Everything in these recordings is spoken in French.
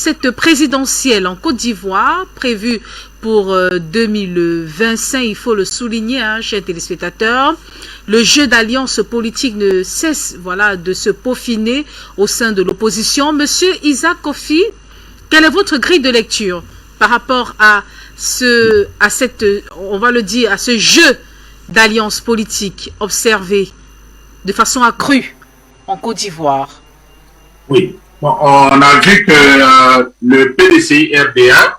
cette présidentielle en Côte d'Ivoire, prévue pour 2025, il faut le souligner, hein, chers téléspectateurs, le jeu d'alliance politique ne cesse de se peaufiner au sein de l'opposition. Monsieur Isaac Kofi, quelle est votre grille de lecture par rapport à ce jeu d'alliance politique observé de façon accrue en Côte d'Ivoire? Oui, bon, on a vu que le PDCI-RDA,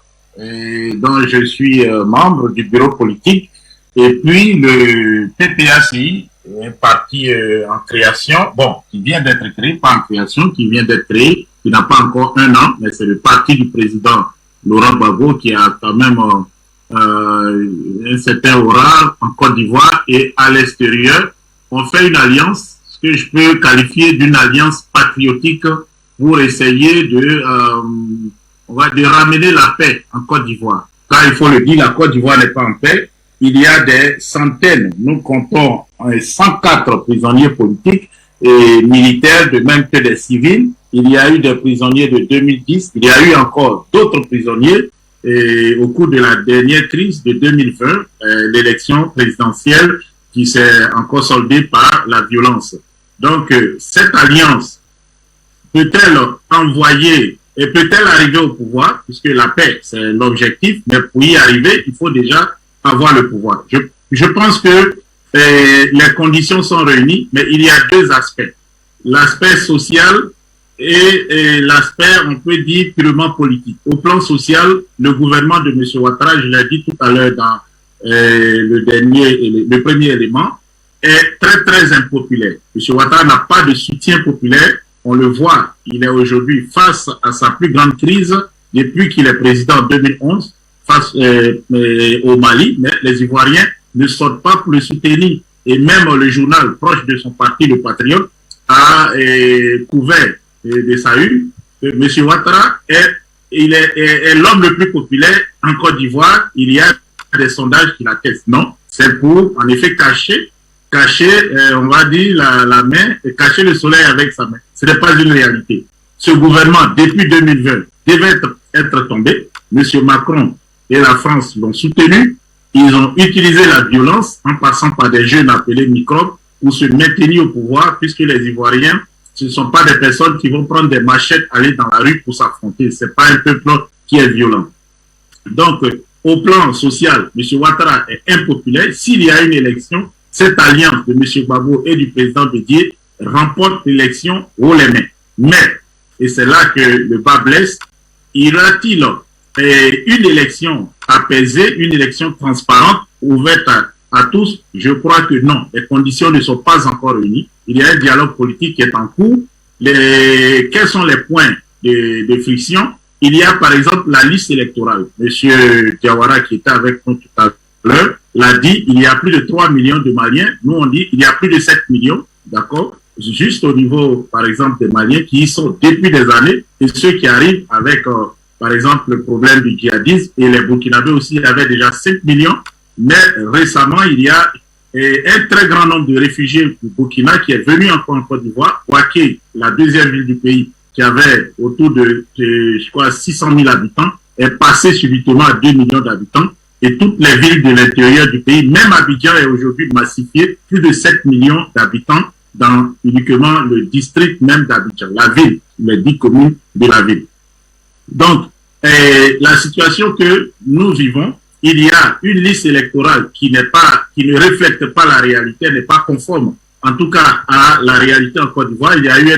dont je suis membre du bureau politique, et puis le PPACI, un parti en création, bon, qui vient d'être créé, pas en création, qui vient d'être créé, qui n'a pas encore un an, mais c'est le parti du président Laurent Gbagbo qui a quand même un certain aura en Côte d'Ivoire et à l'extérieur. On fait une alliance, ce que je peux qualifier d'une alliance patriotique pour essayer de ramener la paix en Côte d'Ivoire. Car il faut le dire, la Côte d'Ivoire n'est pas en paix. Il y a des centaines, nous comptons 104 prisonniers politiques et militaires, de même que des civils. Il y a eu des prisonniers de 2010, il y a eu encore d'autres prisonniers. Et au cours de la dernière crise de 2020, l'élection présidentielle qui s'est encore soldée par la violence. Donc, cette alliance peut-elle envoyer et peut-elle arriver au pouvoir, puisque la paix, c'est l'objectif, mais pour y arriver, il faut déjà avoir le pouvoir. Je pense que les conditions sont réunies, mais il y a deux aspects. L'aspect social et l'aspect, on peut dire, purement politique. Au plan social, le gouvernement de M. Ouattara, je l'ai dit tout à l'heure dans le premier élément, est très, très impopulaire. M. Ouattara n'a pas de soutien populaire. On le voit, il est aujourd'hui face à sa plus grande crise depuis qu'il est président en 2011 face au Mali, mais les Ivoiriens ne sortent pas pour le soutenir. Et même le journal proche de son parti, le Patriote, a couvert de sa une que M. Ouattara est l'homme le plus populaire en Côte d'Ivoire. Il y a des sondages qui l'attestent. Non, c'est pour, en effet, cacher, on va dire, la main et cacher le soleil avec sa main. Ce n'est pas une réalité. Ce gouvernement, depuis 2020, devait être tombé. M. Macron et la France l'ont soutenu. Ils ont utilisé la violence en passant par des jeunes appelés microbes pour se maintenir au pouvoir, puisque les Ivoiriens, ce ne sont pas des personnes qui vont prendre des machettes, aller dans la rue pour s'affronter. Ce n'est pas un peuple qui est violent. Donc, au plan social, M. Ouattara est impopulaire. S'il y a une élection, cette alliance de M. Gbagbo et du président Bédié remporte l'élection haut les mains. Mais, et c'est là que le bas blesse, y aura-t-il une élection apaisée, une élection transparente, ouverte à tous? Je crois que non. Les conditions ne sont pas encore réunies. Il y a un dialogue politique qui est en cours. Quels sont les points de friction? Il y a par exemple la liste électorale. Monsieur Diawara, qui était avec nous tout à l'heure, l'a dit, il y a plus de 3 millions de Maliens. Nous, on dit il y a plus de 7 millions, d'accord? Juste au niveau, par exemple, des Maliens qui y sont depuis des années, et ceux qui arrivent avec, par exemple, le problème du djihadisme, et les Burkinabés aussi avaient déjà 5 millions, mais récemment, il y a un très grand nombre de réfugiés du Burkina qui est venu encore en Côte d'Ivoire, Ouaké, la deuxième ville du pays, qui avait autour de je crois, 600 000 habitants, est passé subitement à 2 millions d'habitants. Et toutes les villes de l'intérieur du pays, même Abidjan est aujourd'hui massifié, plus de 7 millions d'habitants dans uniquement le district même d'Abidjan, la ville, les 10 communes de la ville. Donc, la situation que nous vivons, il y a une liste électorale qui ne reflète pas la réalité, n'est pas conforme, en tout cas à la réalité en Côte d'Ivoire. Il y a eu un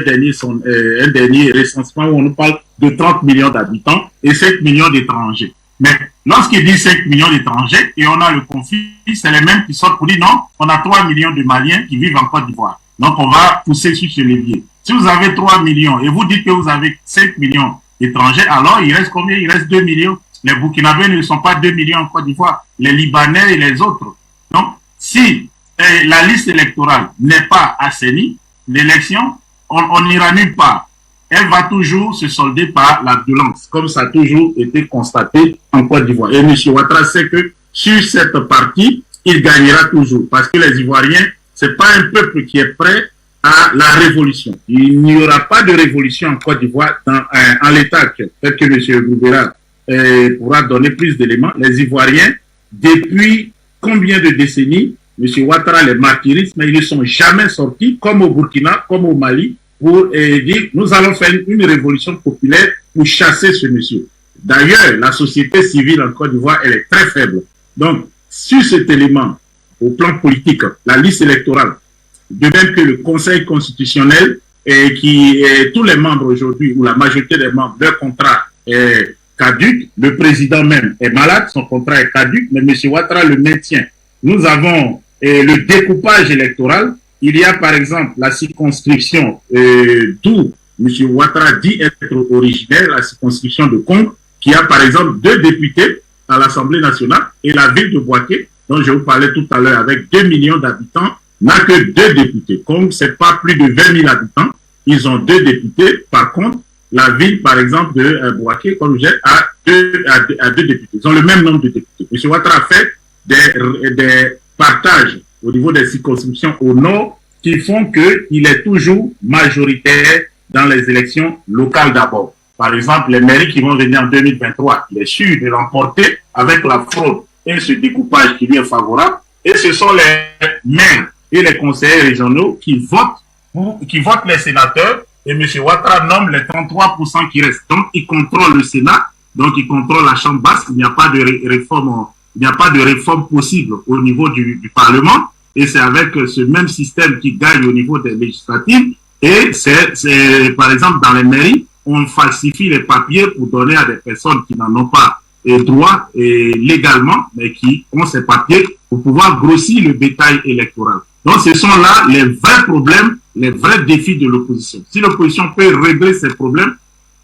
dernier recensement où on nous parle de 30 millions d'habitants et 5 millions d'étrangers. Mais lorsqu'il dit 5 millions d'étrangers et on a le conflit, c'est les mêmes qui sortent pour dire non, on a 3 millions de Maliens qui vivent en Côte d'Ivoire. Donc on va pousser sur ce levier. Si vous avez 3 millions et vous dites que vous avez 5 millions d'étrangers, alors il reste combien? Il reste 2 millions. Les Burkinabés ne sont pas 2 millions en Côte d'Ivoire, les Libanais et les autres. Donc si la liste électorale n'est pas assainie, l'élection, on n'ira nulle part. Elle va toujours se solder par la violence, comme ça a toujours été constaté en Côte d'Ivoire. Et M. Ouattara sait que sur cette partie, il gagnera toujours, parce que les Ivoiriens, c'est pas un peuple qui est prêt à la révolution. Il n'y aura pas de révolution en Côte d'Ivoire en l'état actuel. Peut-être que M. Goubera pourra donner plus d'éléments. Les Ivoiriens, depuis combien de décennies, M. Ouattara les martyrise, mais ils ne sont jamais sortis, comme au Burkina, comme au Mali, pour dire nous allons faire une révolution populaire pour chasser ce monsieur. D'ailleurs, la société civile en Côte d'Ivoire, elle est très faible. Donc, sur cet élément, au plan politique, la liste électorale, de même que le Conseil constitutionnel, tous les membres aujourd'hui, ou la majorité des membres, leur contrat est caduc, le président même est malade, son contrat est caduc, mais M. Ouattara le maintient. Nous avons le découpage électoral. Il y a par exemple la circonscription d'où M. Ouattara dit être originaire, la circonscription de Congo, qui a par exemple 2 députés à l'Assemblée nationale, et la ville de Boaké, dont je vous parlais tout à l'heure, avec 2 millions d'habitants, n'a que 2 députés. Congo, c'est pas plus de 20 000 habitants, ils ont 2 députés. Par contre, la ville, par exemple, de Boaké, comme j'ai, a 2 députés. Ils ont le même nombre de députés. M. Ouattara fait des partages au niveau des circonscriptions au nord qui font qu'il est toujours majoritaire dans les élections locales d'abord. Par exemple, les mairies qui vont venir en 2023, il est sûr de l'emporter avec la fraude et ce découpage qui lui est favorable. Et ce sont les maires et les conseillers régionaux qui votent les sénateurs, et M. Ouattara nomme les 33% qui restent. Donc, il contrôle le Sénat, donc il contrôle la Chambre basse. Il n'y a pas de réforme, il n'y a pas de réforme possible au niveau du Parlement, et c'est avec ce même système qui gagne au niveau des législatives. Et c'est par exemple, dans les mairies, on falsifie les papiers pour donner à des personnes qui n'en ont pas droit légalement, mais qui ont ces papiers pour pouvoir grossir le bétail électoral. Donc, ce sont là les vrais problèmes, les vrais défis de l'opposition. Si l'opposition peut régler ces problèmes,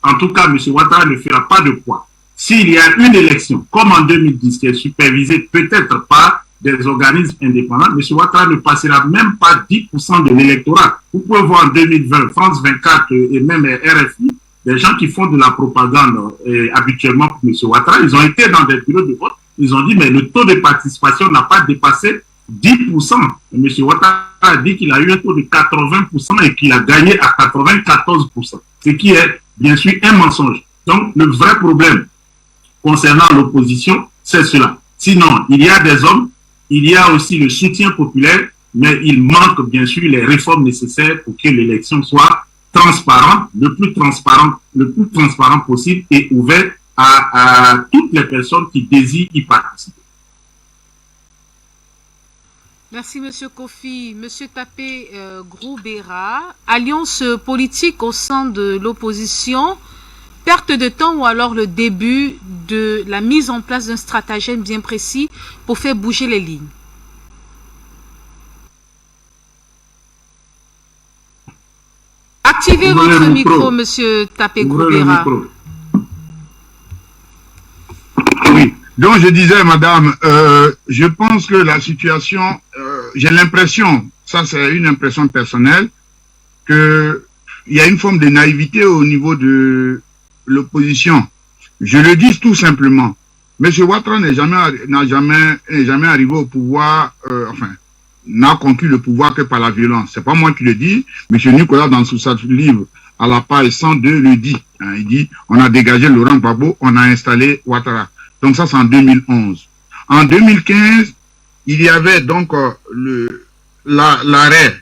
en tout cas, M. Ouattara ne fera pas de poids. S'il y a une élection, comme en 2010, qui est supervisée peut-être par des organismes indépendants, M. Ouattara ne passera même pas 10% de l'électorat. Vous pouvez voir en 2020, France 24 et même RFI, des gens qui font de la propagande habituellement pour M. Ouattara, ils ont été dans des bureaux de vote, ils ont dit, mais le taux de participation n'a pas dépassé 10%. Et M. Ouattara a dit qu'il a eu un taux de 80% et qu'il a gagné à 94%, ce qui est bien sûr un mensonge. Donc, le vrai problème concernant l'opposition, c'est cela. Sinon, il y a des hommes, il y a aussi le soutien populaire, mais il manque bien sûr les réformes nécessaires pour que l'élection soit transparente, le plus transparent possible et ouvert à toutes les personnes qui désirent y participer. Merci, M. Kofi. M. Tapé Goubera, alliance politique au sein de l'opposition, perte de temps ou alors le début de la mise en place d'un stratagème bien précis pour faire bouger les lignes? Activez votre micro, M. Tapé Goubera. Oui, donc je disais, madame, je pense que la situation, j'ai l'impression, ça c'est une impression personnelle, qu'il y a une forme de naïveté au niveau de l'opposition. Je le dis tout simplement. M. Ouattara n'est jamais arrivé au pouvoir, n'a conquis le pouvoir que par la violence. C'est pas moi qui le dis. M. Nicolas, dans son livre, à la page 102, le dit. Hein, il dit, on a dégagé Laurent Gbagbo, on a installé Ouattara. Donc ça, c'est en 2011. En 2015, il y avait donc l'arrêt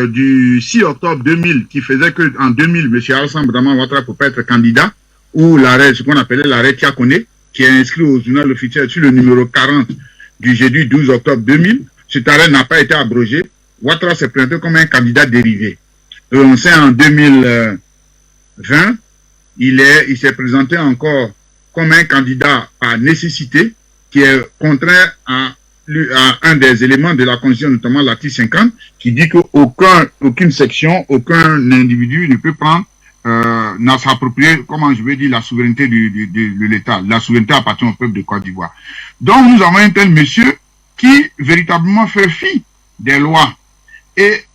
du 6 octobre 2000 qui faisait que en 2000, M. Alassane Dramane Ouattara ne peut pas être candidat, ou l'arrêt, ce qu'on appelait l'arrêt Tiakone, qui est inscrit au journal officiel sur le numéro 40 du jeudi 12 octobre 2000. Cet arrêt n'a pas été abrogé. Ouattara s'est présenté comme un candidat dérivé. Et on sait en 2020, il s'est présenté encore comme un candidat par nécessité, qui est contraire à un des éléments de la Constitution, notamment l'article 50, qui dit qu'aucune section, aucun individu ne peut prendre, n'a s'approprier, comment je vais dire, la souveraineté de l'État. La souveraineté appartient au peuple de Côte d'Ivoire. Donc nous avons un tel monsieur qui véritablement fait fi des lois. Et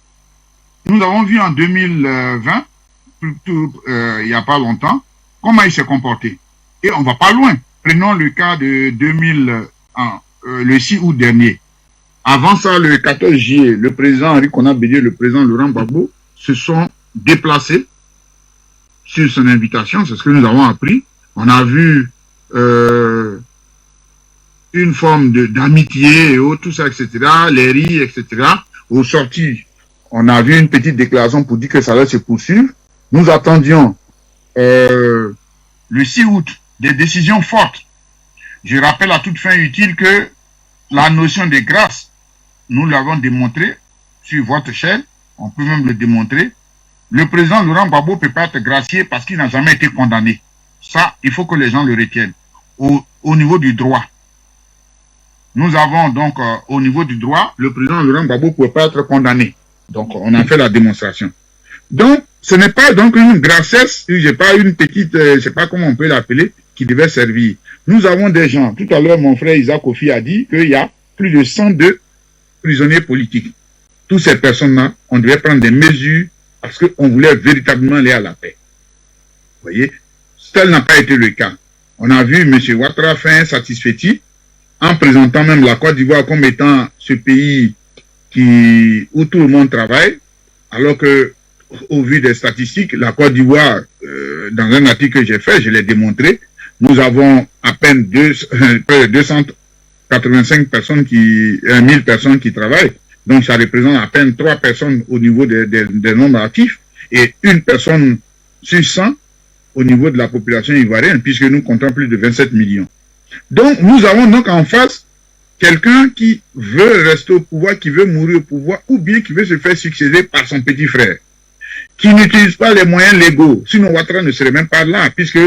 nous avons vu en 2020, il n'y a pas longtemps, comment il s'est comporté. Et on va pas loin. Prenons le cas de le 6 août dernier. Avant ça, le 14 juillet, le président Henri Konan Bédié, le président Laurent Gbagbo se sont déplacés sur son invitation. C'est ce que nous avons appris. On a vu une forme d'amitié et autres, tout ça, etc., les rires, etc. Au sorti, on a vu une petite déclaration pour dire que ça allait se poursuivre. Nous attendions le 6 août des décisions fortes. Je rappelle à toute fin utile que la notion de grâce, nous l'avons démontré sur votre chaîne, on peut même le démontrer. Le président Laurent Gbagbo ne peut pas être gracié parce qu'il n'a jamais été condamné. Ça, il faut que les gens le retiennent. Au niveau du droit. Nous avons donc, au niveau du droit, le président Laurent Gbagbo ne pouvait pas être condamné. Donc, on a fait la démonstration. Donc, ce n'est pas donc une grassesse, je sais pas une petite, je ne sais pas comment on peut l'appeler, qui devait servir. Nous avons des gens, tout à l'heure, mon frère Isaac Kofi a dit qu'il y a plus de 102 prisonniers politiques. Toutes ces personnes-là, on devait prendre des mesures parce qu'on voulait véritablement aller à la paix. Vous voyez, tel n'a pas été le cas. On a vu M. Ouattara faire un satisfait en présentant même la Côte d'Ivoire comme étant ce pays où tout le monde travaille, alors que, au vu des statistiques, la Côte d'Ivoire, dans un article que j'ai fait, je l'ai démontré, nous avons à peine près de 285 personnes 1000 personnes qui travaillent. Donc, ça représente à peine 3 personnes au niveau des nombres actifs et une personne sur 100 au niveau de la population ivoirienne, puisque nous comptons plus de 27 millions. Donc, nous avons donc en face quelqu'un qui veut rester au pouvoir, qui veut mourir au pouvoir, ou bien qui veut se faire succéder par son petit frère, qui n'utilise pas les moyens légaux. Sinon, Ouattara ne serait même pas là, puisque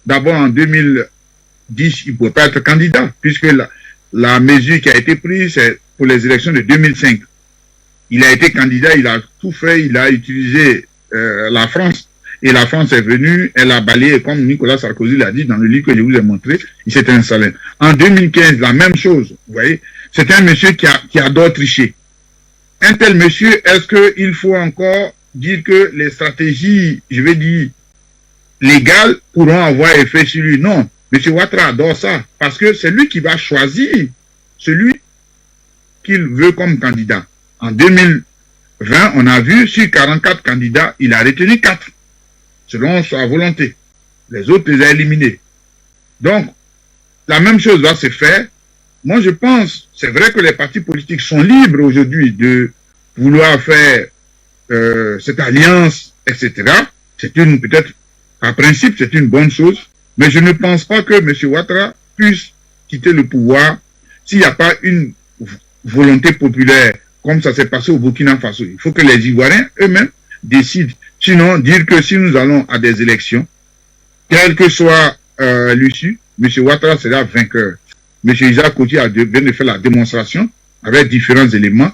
d'abord en 2010, il ne pouvait pas être candidat, puisque la mesure qui a été prise, c'est pour les élections de 2005. Il a été candidat, il a tout fait, il a utilisé la France, et la France est venue, elle a balayé, comme Nicolas Sarkozy l'a dit dans le livre que je vous ai montré, il s'est installé. En 2015, la même chose, vous voyez, c'est un monsieur qui adore tricher. Un tel monsieur, est-ce qu'il faut encore dire que les stratégies, je vais dire, légales pourront avoir effet sur lui? Non, M. Ouattara adore ça, parce que c'est lui qui va choisir celui qu'il veut comme candidat. En 2020, on a vu, sur 44 candidats, il a retenu 4, selon sa volonté. Les autres les a éliminés. Donc, la même chose va se faire. Moi, je pense, c'est vrai que les partis politiques sont libres aujourd'hui de vouloir faire cette alliance, etc. C'est peut-être, à principe, c'est une bonne chose, mais je ne pense pas que M. Ouattara puisse quitter le pouvoir s'il n'y a pas une volonté populaire, comme ça s'est passé au Burkina Faso. Il faut que les Ivoiriens eux-mêmes décident. Sinon, dire que si nous allons à des élections, quelle que soit l'issue, M. Ouattara sera vainqueur. M. Isaac Kofi vient de faire la démonstration avec différents éléments.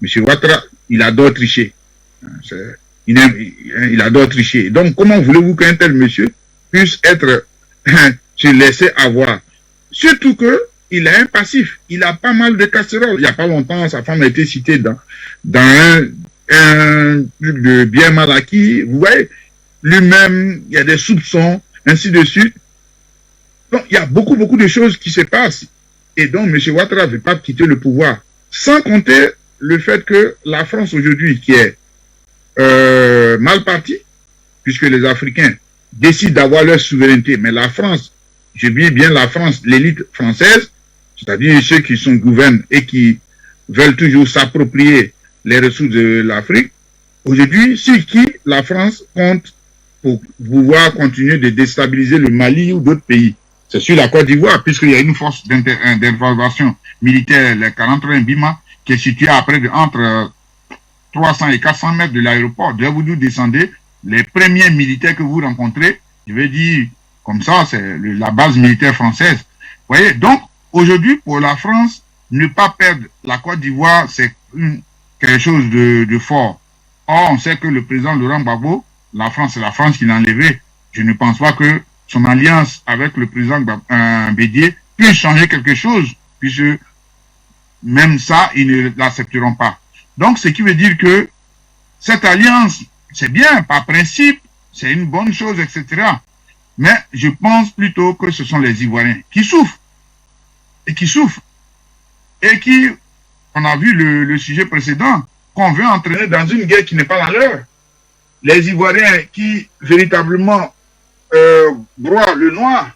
M. Ouattara, il adore tricher. Il adore tricher. Donc, comment voulez-vous qu'un tel monsieur puisse être se laisser avoir? Surtout que il a un passif. Il a pas mal de casseroles. Il n'y a pas longtemps, sa femme a été citée dans un truc de bien mal acquis. Vous voyez, lui-même, il y a des soupçons, ainsi de suite. Donc, il y a beaucoup de choses qui se passent. Et donc, M. Ouattara ne veut pas quitter le pouvoir. Sans compter le fait que la France aujourd'hui, qui est mal partie, puisque les Africains décident d'avoir leur souveraineté, mais la France, je dis bien la France, l'élite française, c'est-à-dire ceux qui sont gouvernent et qui veulent toujours s'approprier les ressources de l'Afrique, aujourd'hui, sur qui la France compte pour pouvoir continuer de déstabiliser le Mali ou d'autres pays? C'est sur la Côte d'Ivoire, puisqu'il y a une force d'intervention militaire, le 43 Bima, qui est située à près de entre 300 et 400 mètres de l'aéroport. Dès que vous descendez, les premiers militaires que vous rencontrez, je vais dire, comme ça, c'est la base militaire française. Vous voyez, donc, aujourd'hui, pour la France, ne pas perdre la Côte d'Ivoire, c'est quelque chose de fort. Or, on sait que le président Laurent Gbagbo, la France, c'est la France qui l'a enlevé. Je ne pense pas que son alliance avec le président Bédié puisse changer quelque chose, puisque même ça, ils ne l'accepteront pas. Donc, ce qui veut dire que cette alliance, c'est bien, par principe, c'est une bonne chose, etc. Mais je pense plutôt que ce sont les Ivoiriens qui souffrent. Et qui, on a vu le sujet précédent, qu'on veut entraîner dans une guerre qui n'est pas la leur. Les Ivoiriens qui véritablement broient le noir,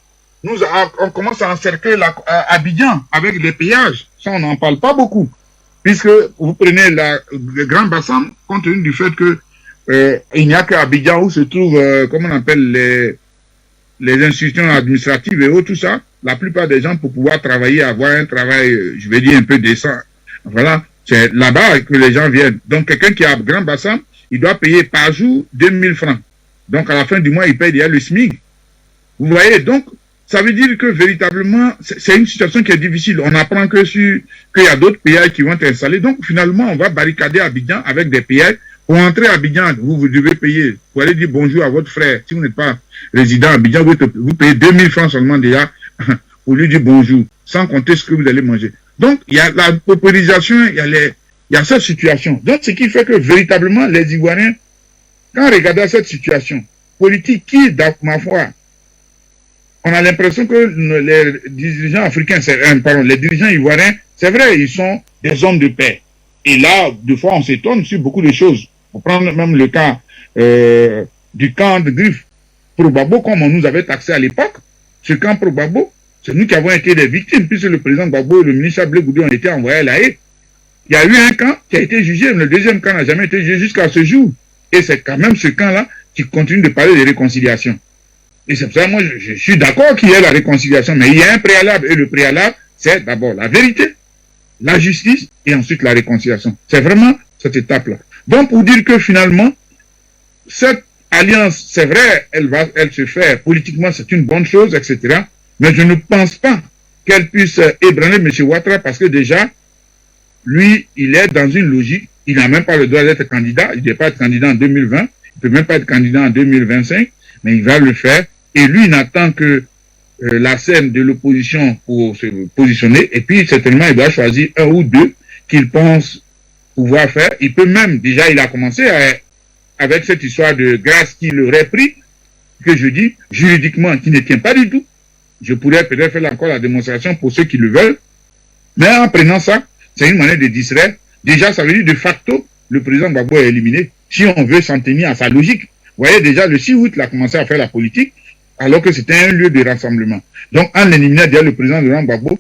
on commence à encercler Abidjan avec des péages. Ça, on n'en parle pas beaucoup. Puisque vous prenez le Grand Bassam, compte tenu du fait que il n'y a qu'à Abidjan où se trouvent, comment on appelle, les institutions administratives et autres, tout ça. La plupart des gens, pour pouvoir travailler, avoir un travail, je vais dire, un peu décent. Voilà, c'est là-bas que les gens viennent. Donc, quelqu'un qui a Grand Bassam, il doit payer par jour 2000 francs. Donc, à la fin du mois, il paye déjà le SMIC. Vous voyez, donc, ça veut dire que véritablement, c'est une situation qui est difficile. On apprend qu'il y a d'autres péages qui vont être installés. Donc, finalement, on va barricader Abidjan avec des péages. Pour entrer à Abidjan, vous devez payer. Vous allez dire bonjour à votre frère. Si vous n'êtes pas résident à Abidjan, vous payez 2000 francs seulement déjà pour lui dire bonjour, sans compter ce que vous allez manger. Donc, il y a la paupérisation, il y a cette situation. Donc, ce qui fait que véritablement, les Ivoiriens, quand on regarde cette situation politique qui, dans ma foi, on a l'impression que les dirigeants africains, les dirigeants ivoiriens, c'est vrai, ils sont des hommes de paix. Et là, des fois, on s'étonne sur beaucoup de choses. On prend même le cas du camp de Griffe Pro-Gbagbo, comme on nous avait taxé à l'époque. Ce camp Pro-Gbagbo, c'est nous qui avons été des victimes, puisque le président Gbagbo et le ministre Blé Goudé ont été envoyés à La Haye. Il y a eu un camp qui a été jugé, mais le deuxième camp n'a jamais été jugé jusqu'à ce jour. Et c'est quand même ce camp-là qui continue de parler de réconciliation. Et c'est pour ça que moi, je suis d'accord qu'il y ait la réconciliation, mais il y a un préalable. Et le préalable, c'est d'abord la vérité, la justice et ensuite la réconciliation. C'est vraiment cette étape-là. Donc, pour dire que finalement, cette alliance, c'est vrai, elle se fait politiquement, c'est une bonne chose, etc. Mais je ne pense pas qu'elle puisse ébranler M. Ouattara parce que déjà, lui, il est dans une logique, il n'a même pas le droit d'être candidat, il ne peut pas être candidat en 2020, il ne peut même pas être candidat en 2025, mais il va le faire. Et lui, il n'attend que la scène de l'opposition pour se positionner. Et puis, certainement, il doit choisir un ou deux qu'il pense pouvoir faire. Il peut même, déjà, il a commencé avec cette histoire de grâce qu'il aurait pris, que je dis, juridiquement, qui ne tient pas du tout. Je pourrais peut-être faire encore la démonstration pour ceux qui le veulent. Mais en prenant ça, c'est une manière de distraire. Déjà, ça veut dire de facto, le président Gbagbo est éliminé. Si on veut s'en tenir à sa logique. Vous voyez, déjà, le 6 août, il a commencé à faire la politique, alors que c'était un lieu de rassemblement. Donc, en éliminant déjà le président Laurent Gbagbo,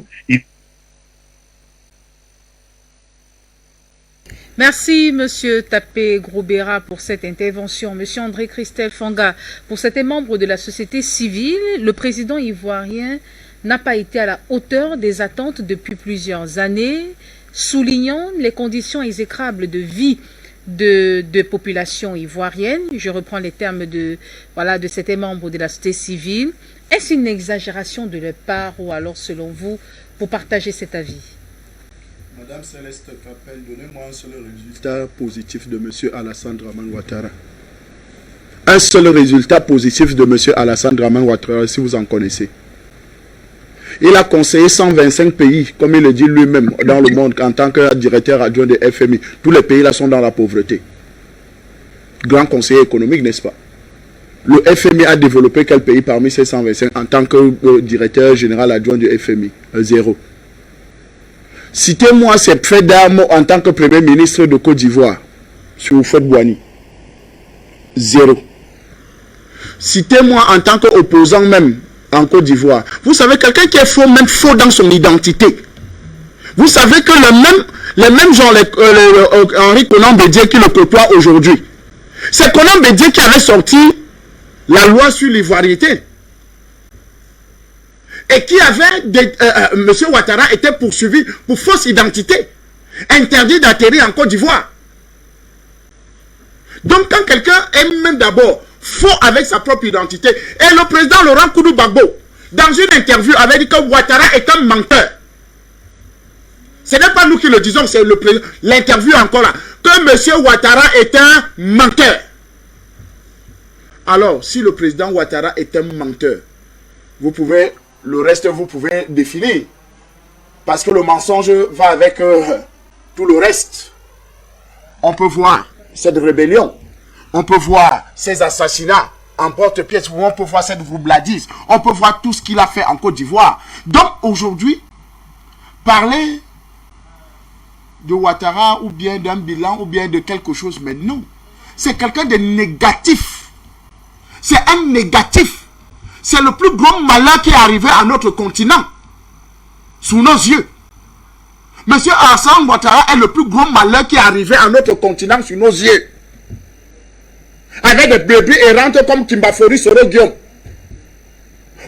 Merci, Monsieur Tapé Grobera, pour cette intervention. Monsieur André Christelle Fanga, pour certains membres de la société civile, le président ivoirien n'a pas été à la hauteur des attentes depuis plusieurs années, soulignant les conditions exécrables de vie de population ivoirienne. Je reprends les termes de certains membres de la société civile. Est-ce une exagération de leur part ou alors, selon vous, pour partager cet avis? Madame Céleste Capel, donnez-moi un seul résultat positif de M. Alassane Dramane Ouattara. Un seul résultat positif de M. Alassane Dramane Ouattara, si vous en connaissez. Il a conseillé 125 pays, comme il le dit lui-même, dans le monde, en tant que directeur adjoint de FMI. Tous les pays là sont dans la pauvreté. Grand conseiller économique, n'est-ce pas? Le FMI a développé quel pays parmi ces 125 en tant que directeur général adjoint du FMI? Zéro. Citez-moi ces faits d'armes en tant que premier ministre de Côte d'Ivoire, sur Houphouët-Boigny. Zéro. Citez-moi en tant qu'opposant même en Côte d'Ivoire. Vous savez, quelqu'un qui est faux, même faux dans son identité. Vous savez que les mêmes gens, Henri Konan Bédié qui le côtoie aujourd'hui, c'est Konan Bédié qui avait sorti la loi sur l'ivoiriété. Et qui avait, M. Ouattara était poursuivi pour fausse identité, interdit d'atterrir en Côte d'Ivoire. Donc quand quelqu'un est même d'abord faux avec sa propre identité, et le président Laurent Koudou Gbagbo, dans une interview, avait dit que Ouattara est un menteur. Ce n'est pas nous qui le disons, c'est l'interview encore là, que M. Ouattara est un menteur. Alors, si le président Ouattara est un menteur, vous pouvez... Le reste, vous pouvez définir. Parce que le mensonge va avec tout le reste. On peut voir cette rébellion. On peut voir ces assassinats en porte-pièce. On peut voir cette roubladise. On peut voir tout ce qu'il a fait en Côte d'Ivoire. Donc, aujourd'hui, parler de Ouattara ou bien d'un bilan ou bien de quelque chose, mais non. C'est quelqu'un de négatif. C'est un négatif. C'est le plus grand malheur qui est arrivé à notre continent. Sous nos yeux. Monsieur Alassane Ouattara est le plus grand malheur qui est arrivé à notre continent sous nos yeux. Avec des bébés errantes comme Kimbafori Soro Guillaume.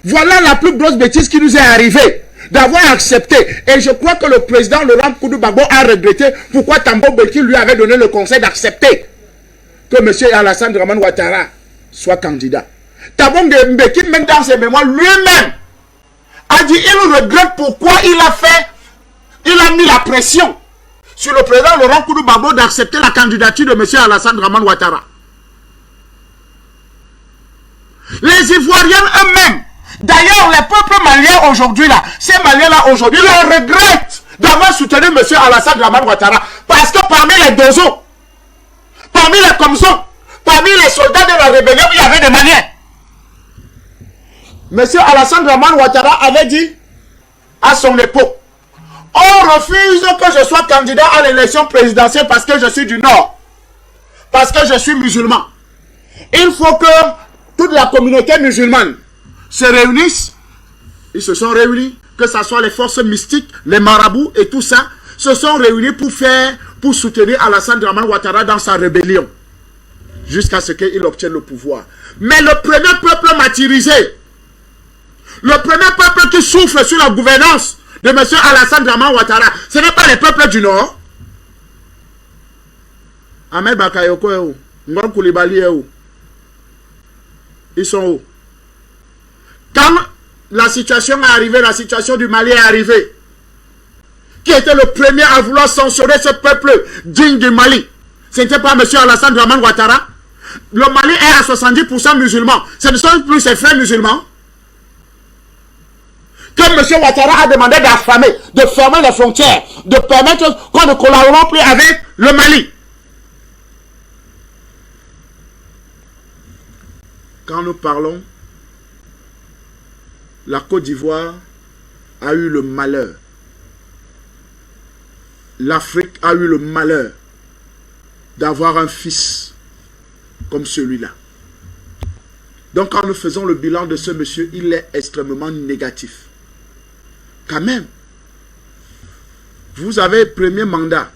Voilà la plus grosse bêtise qui nous est arrivée. D'avoir accepté. Et je crois que le président Laurent Koudou-Gbagbo a regretté pourquoi Tambo Belki lui avait donné le conseil d'accepter que M. Alassane Dramane Ouattara soit candidat. Tambo Belki, même dans ses mémoires, lui-même a dit il regrette pourquoi il a mis la pression sur le président Laurent Koudou-Gbagbo d'accepter la candidature de M. Alassane Dramane Ouattara. Les Ivoiriens eux-mêmes, d'ailleurs les peuples maliens aujourd'hui là, ces maliens là aujourd'hui, ils regrettent d'avoir soutenu M. Alassane Dramane Ouattara. Parce que parmi les dozos, parmi les Komso, parmi les soldats de la rébellion, il y avait des Maliens. M. Alassane Dramane Ouattara avait dit à son époque, on refuse que je sois candidat à l'élection présidentielle parce que je suis du Nord. Parce que je suis musulman. Il faut que toute la communauté musulmane se réunissent. Ils se sont réunis, que ce soit les forces mystiques, les marabouts et tout ça, se sont réunis pour soutenir Alassane Dramane Ouattara dans sa rébellion. Jusqu'à ce qu'il obtienne le pouvoir. Mais le premier peuple martyrisé, le premier peuple qui souffre sur la gouvernance de M. Alassane Dramane Ouattara, ce n'est pas les peuples du Nord. Ahmed Bakayoko est où? Ngom Koulibaly est où? Ils sont où? Quand la situation est arrivée, la situation du Mali est arrivée, qui était le premier à vouloir censurer ce peuple digne du Mali? Ce n'était pas M. Alassane Dramane Ouattara. Le Mali est à 70% musulmans. Ce ne sont plus ses frères musulmans. Que M. Ouattara a demandé d'affamer, de fermer les frontières, de permettre qu'on ne collabore plus avec le Mali. Quand nous parlons, la Côte d'Ivoire a eu le malheur. L'Afrique a eu le malheur d'avoir un fils comme celui-là. Donc quand nous faisons le bilan de ce monsieur, il est extrêmement négatif. Quand même, vous avez premier mandat,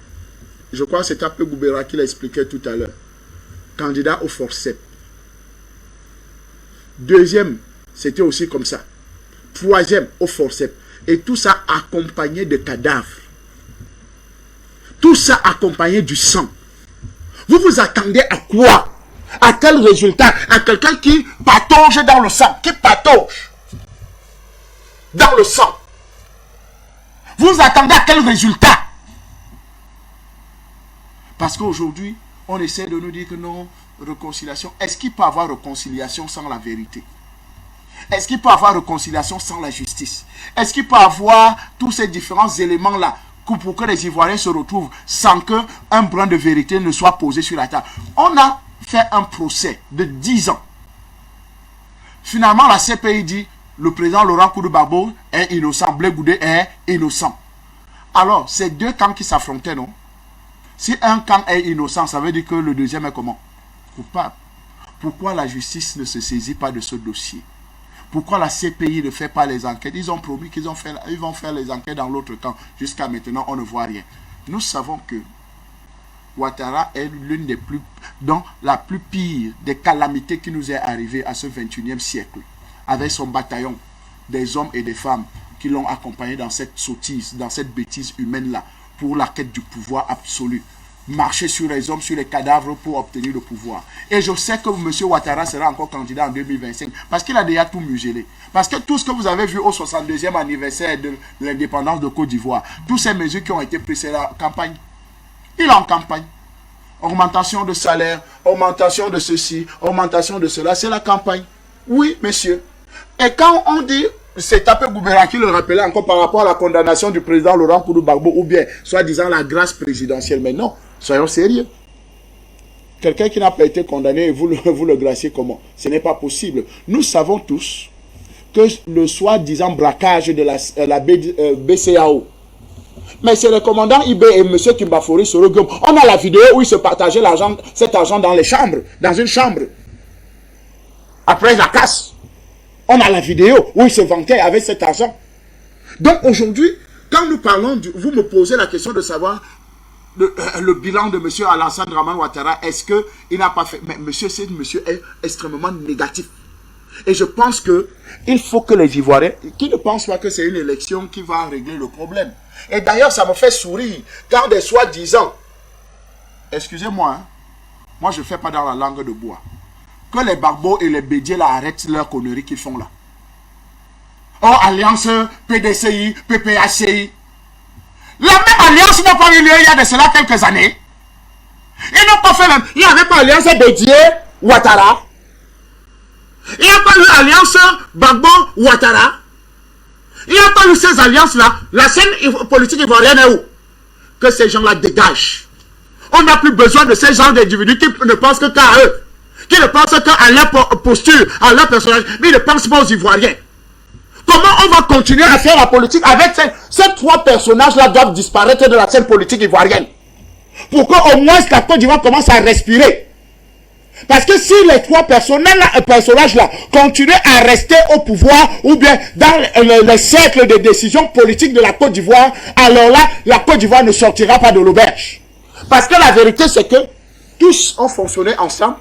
je crois que c'est Tapé Goubera qui l'a expliqué tout à l'heure, candidat au forceps. Deuxième, c'était aussi comme ça. Troisième, au forceps. Et tout ça accompagné de cadavres. Tout ça accompagné du sang. Vous vous attendez à quoi? À quel résultat? À quelqu'un qui patauge dans le sang. Qui patauge dans le sang. Vous attendez à quel résultat? Parce qu'aujourd'hui, on essaie de nous dire que non, réconciliation. Est-ce qu'il peut y avoir réconciliation sans la vérité? Est-ce qu'il peut y avoir réconciliation sans la justice? Est-ce qu'il peut y avoir tous ces différents éléments-là pour que les Ivoiriens se retrouvent sans qu'un brin de vérité ne soit posé sur la table? On a fait un procès de 10 ans. Finalement, la CPI dit le président Laurent Koudou-Gbagbo est innocent, Blé Goudé est innocent. Alors, c'est deux camps qui s'affrontaient, non? Si un camp est innocent, ça veut dire que le deuxième est comment? Coupable. Pourquoi la justice ne se saisit pas de ce dossier? Pourquoi la CPI ne fait pas les enquêtes? Ils ont promis qu'ils vont faire les enquêtes dans l'autre camp. Jusqu'à maintenant, on ne voit rien. Nous savons que Ouattara est l'une des plus, donc la plus pire des calamités qui nous est arrivée à ce 21e siècle. Avec son bataillon, des hommes et des femmes qui l'ont accompagné dans cette sottise, dans cette bêtise humaine-là, pour la quête du pouvoir absolu. Marcher sur les hommes, sur les cadavres pour obtenir le pouvoir. Et je sais que M. Ouattara sera encore candidat en 2025 parce qu'il a déjà tout muselé. Parce que tout ce que vous avez vu au 62e anniversaire de l'indépendance de Côte d'Ivoire, toutes ces mesures qui ont été prises, c'est la campagne. Il est en campagne. Augmentation de salaire, augmentation de ceci, augmentation de cela, c'est la campagne. Oui, monsieur. Et quand on dit, c'est Tapé Goubera qui le rappelait encore par rapport à la condamnation du président Laurent Koudou-Gbagbo, ou bien, soi-disant, la grâce présidentielle. Mais non, soyons sérieux. Quelqu'un qui n'a pas été condamné, vous le graciez comment? Ce n'est pas possible. Nous savons tous que le soi-disant braquage de la BCAO, mais c'est le commandant IB et M. Kimbafori Sorogum. On a la vidéo où ils se partageaient cet argent dans les chambres, dans une chambre. Après la casse. On a la vidéo où ils se vantaient avec cet argent. Donc aujourd'hui, quand nous parlons, vous me posez la question de savoir le bilan de M. Alassane Dramane Ouattara, est-ce qu'il n'a pas fait... Mais monsieur est extrêmement négatif. Et je pense qu'il faut que les Ivoiriens, qui ne pensent pas que c'est une élection qui va régler le problème. Et d'ailleurs, ça me fait sourire, car des soi-disant, excusez-moi, hein, moi je ne fais pas dans la langue de bois, que les Gbagbo et les Bédié là arrêtent leurs conneries qu'ils font là. Oh, alliance PDCI, PPACI. La même alliance n'a pas eu lieu il y a de cela quelques années. Ils n'ont pas fait il n'y avait pas alliance Bédié Ouattara. Il n'y a pas eu alliance Gbagbo Ouattara. Il n'y a pas eu ces alliances-là. La scène politique ivoirienne est où? Que ces gens-là dégagent. On n'a plus besoin de ces gens d'individus qui ne pensent que qu'à eux. Qui ne pensent qu'à leur posture, à leur personnage. Mais ils ne pensent pas aux Ivoiriens. Comment on va continuer à faire la politique avec ces trois personnages-là doivent disparaître de la scène politique ivoirienne? Pour qu'au moins la Côte d'Ivoire commence à respirer. Parce que si les trois personnages-là continuent à rester au pouvoir ou bien dans le cercle de décision politique de la Côte d'Ivoire, alors là, la Côte d'Ivoire ne sortira pas de l'auberge. Parce que la vérité, c'est que tous ont fonctionné ensemble,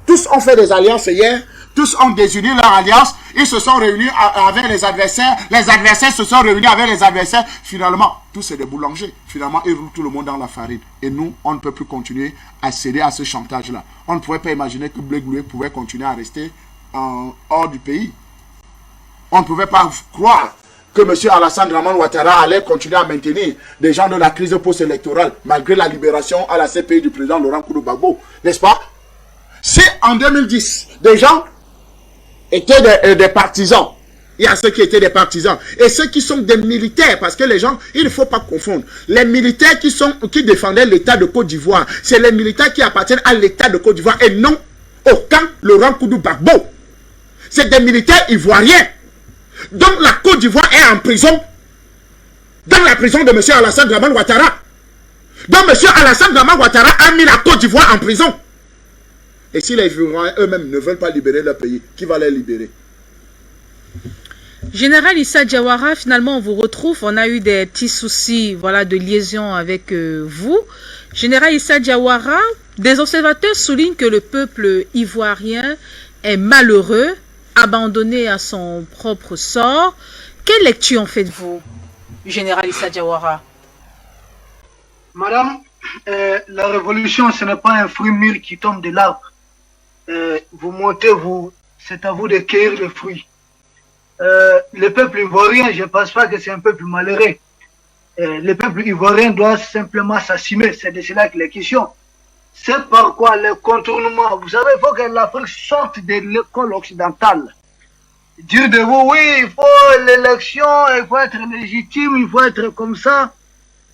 tous ont fait des alliances hier, tous ont désuni leur alliance, ils se sont réunis avec les adversaires se sont réunis avec les adversaires, finalement, tous c'est des boulangers, finalement, ils roulent tout le monde dans la farine. Et nous, on ne peut plus continuer à céder à ce chantage-là. On ne pouvait pas imaginer que Blé Gloué pouvait continuer à rester hors du pays. On ne pouvait pas croire que M. Alassane Dramane Ouattara allait continuer à maintenir des gens de la crise post-électorale, malgré la libération à la CPI du président Laurent Gbagbo, n'est-ce pas? Si en 2010, des gens étaient des partisans, il y a ceux qui étaient des partisans et ceux qui sont des militaires, parce que les gens, il ne faut pas confondre. Les militaires qui défendaient l'État de Côte d'Ivoire, c'est les militaires qui appartiennent à l'État de Côte d'Ivoire et non au camp Laurent Gbagbo. C'est des militaires ivoiriens. Donc la Côte d'Ivoire est en prison, dans la prison de M. Alassane Dramane Ouattara. Donc M. Alassane Dramane Ouattara a mis la Côte d'Ivoire en prison. Et si les Ivoiriens eux-mêmes ne veulent pas libérer leur pays, qui va les libérer? Général Issa Diawara, finalement on vous retrouve. On a eu des petits soucis voilà, de liaison avec vous. Général Issa Diawara, des observateurs soulignent que le peuple ivoirien est malheureux, abandonné à son propre sort. Quelle lecture en faites-vous, Général Issa Diawara? Madame, la révolution, ce n'est pas un fruit mûr qui tombe de l'arbre. Vous montez, c'est à vous de cueillir le fruit. Le peuple ivoirien, je ne pense pas que c'est un peuple malheureux. Le peuple ivoirien doit simplement s'assumer, c'est de cela qu'il est question. C'est pourquoi le contournement, vous savez, il faut que l'Afrique sorte de l'école occidentale. Dire de vous, oui, il faut l'élection, il faut être légitime, il faut être comme ça.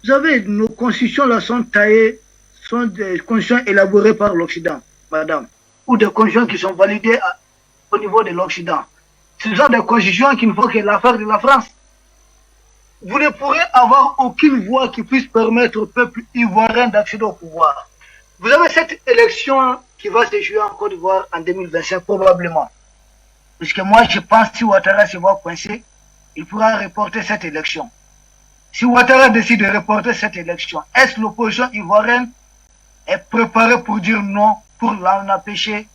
Vous savez, nos constitutions là sont taillées, sont des constitutions élaborées par l'Occident, madame, ou des constitutions qui sont validées au niveau de l'Occident. Ce sont des constitutions qui ne font que l'affaire de la France. Vous ne pourrez avoir aucune voix qui puisse permettre au peuple ivoirien d'accéder au pouvoir. Vous avez cette élection qui va se jouer en Côte d'Ivoire en 2025, probablement. Parce que moi, je pense que si Ouattara se voit coincé, il pourra reporter cette élection. Si Ouattara décide de reporter cette élection, est-ce que l'opposition ivoirienne est préparée pour dire non, pour l'en empêcher?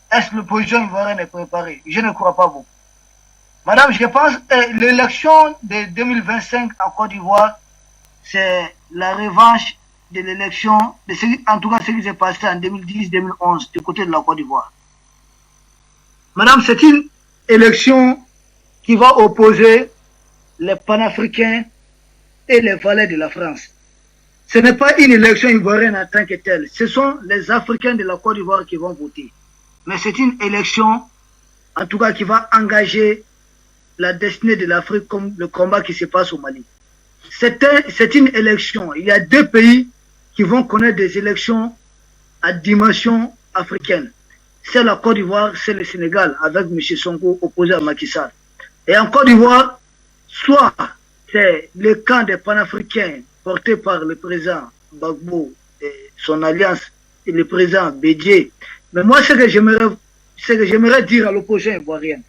Est-ce que l'opposition ivoirienne est préparée? Je ne crois pas beaucoup. Madame, je pense que l'élection de 2025 en Côte d'Ivoire, c'est la revanche de l'élection, en tout cas ce qui s'est passé en 2010-2011 du côté de la Côte d'Ivoire. Madame, c'est une élection qui va opposer les panafricains et les valets de la France. Ce n'est pas une élection ivoirienne en tant que telle. Ce sont les Africains de la Côte d'Ivoire qui vont voter. Mais c'est une élection, en tout cas, qui va engager la destinée de l'Afrique comme le combat qui se passe au Mali. C'est une élection. Il y a deux pays qui vont connaître des élections à dimension africaine. C'est la Côte d'Ivoire, c'est le Sénégal, avec M. Sonko opposé à Macky Sall. Et en Côte d'Ivoire, soit c'est le camp des panafricains porté par le président Gbagbo et son alliance et le président Bédié. Mais moi, ce que j'aimerais dire à l'opposition ivoirienne,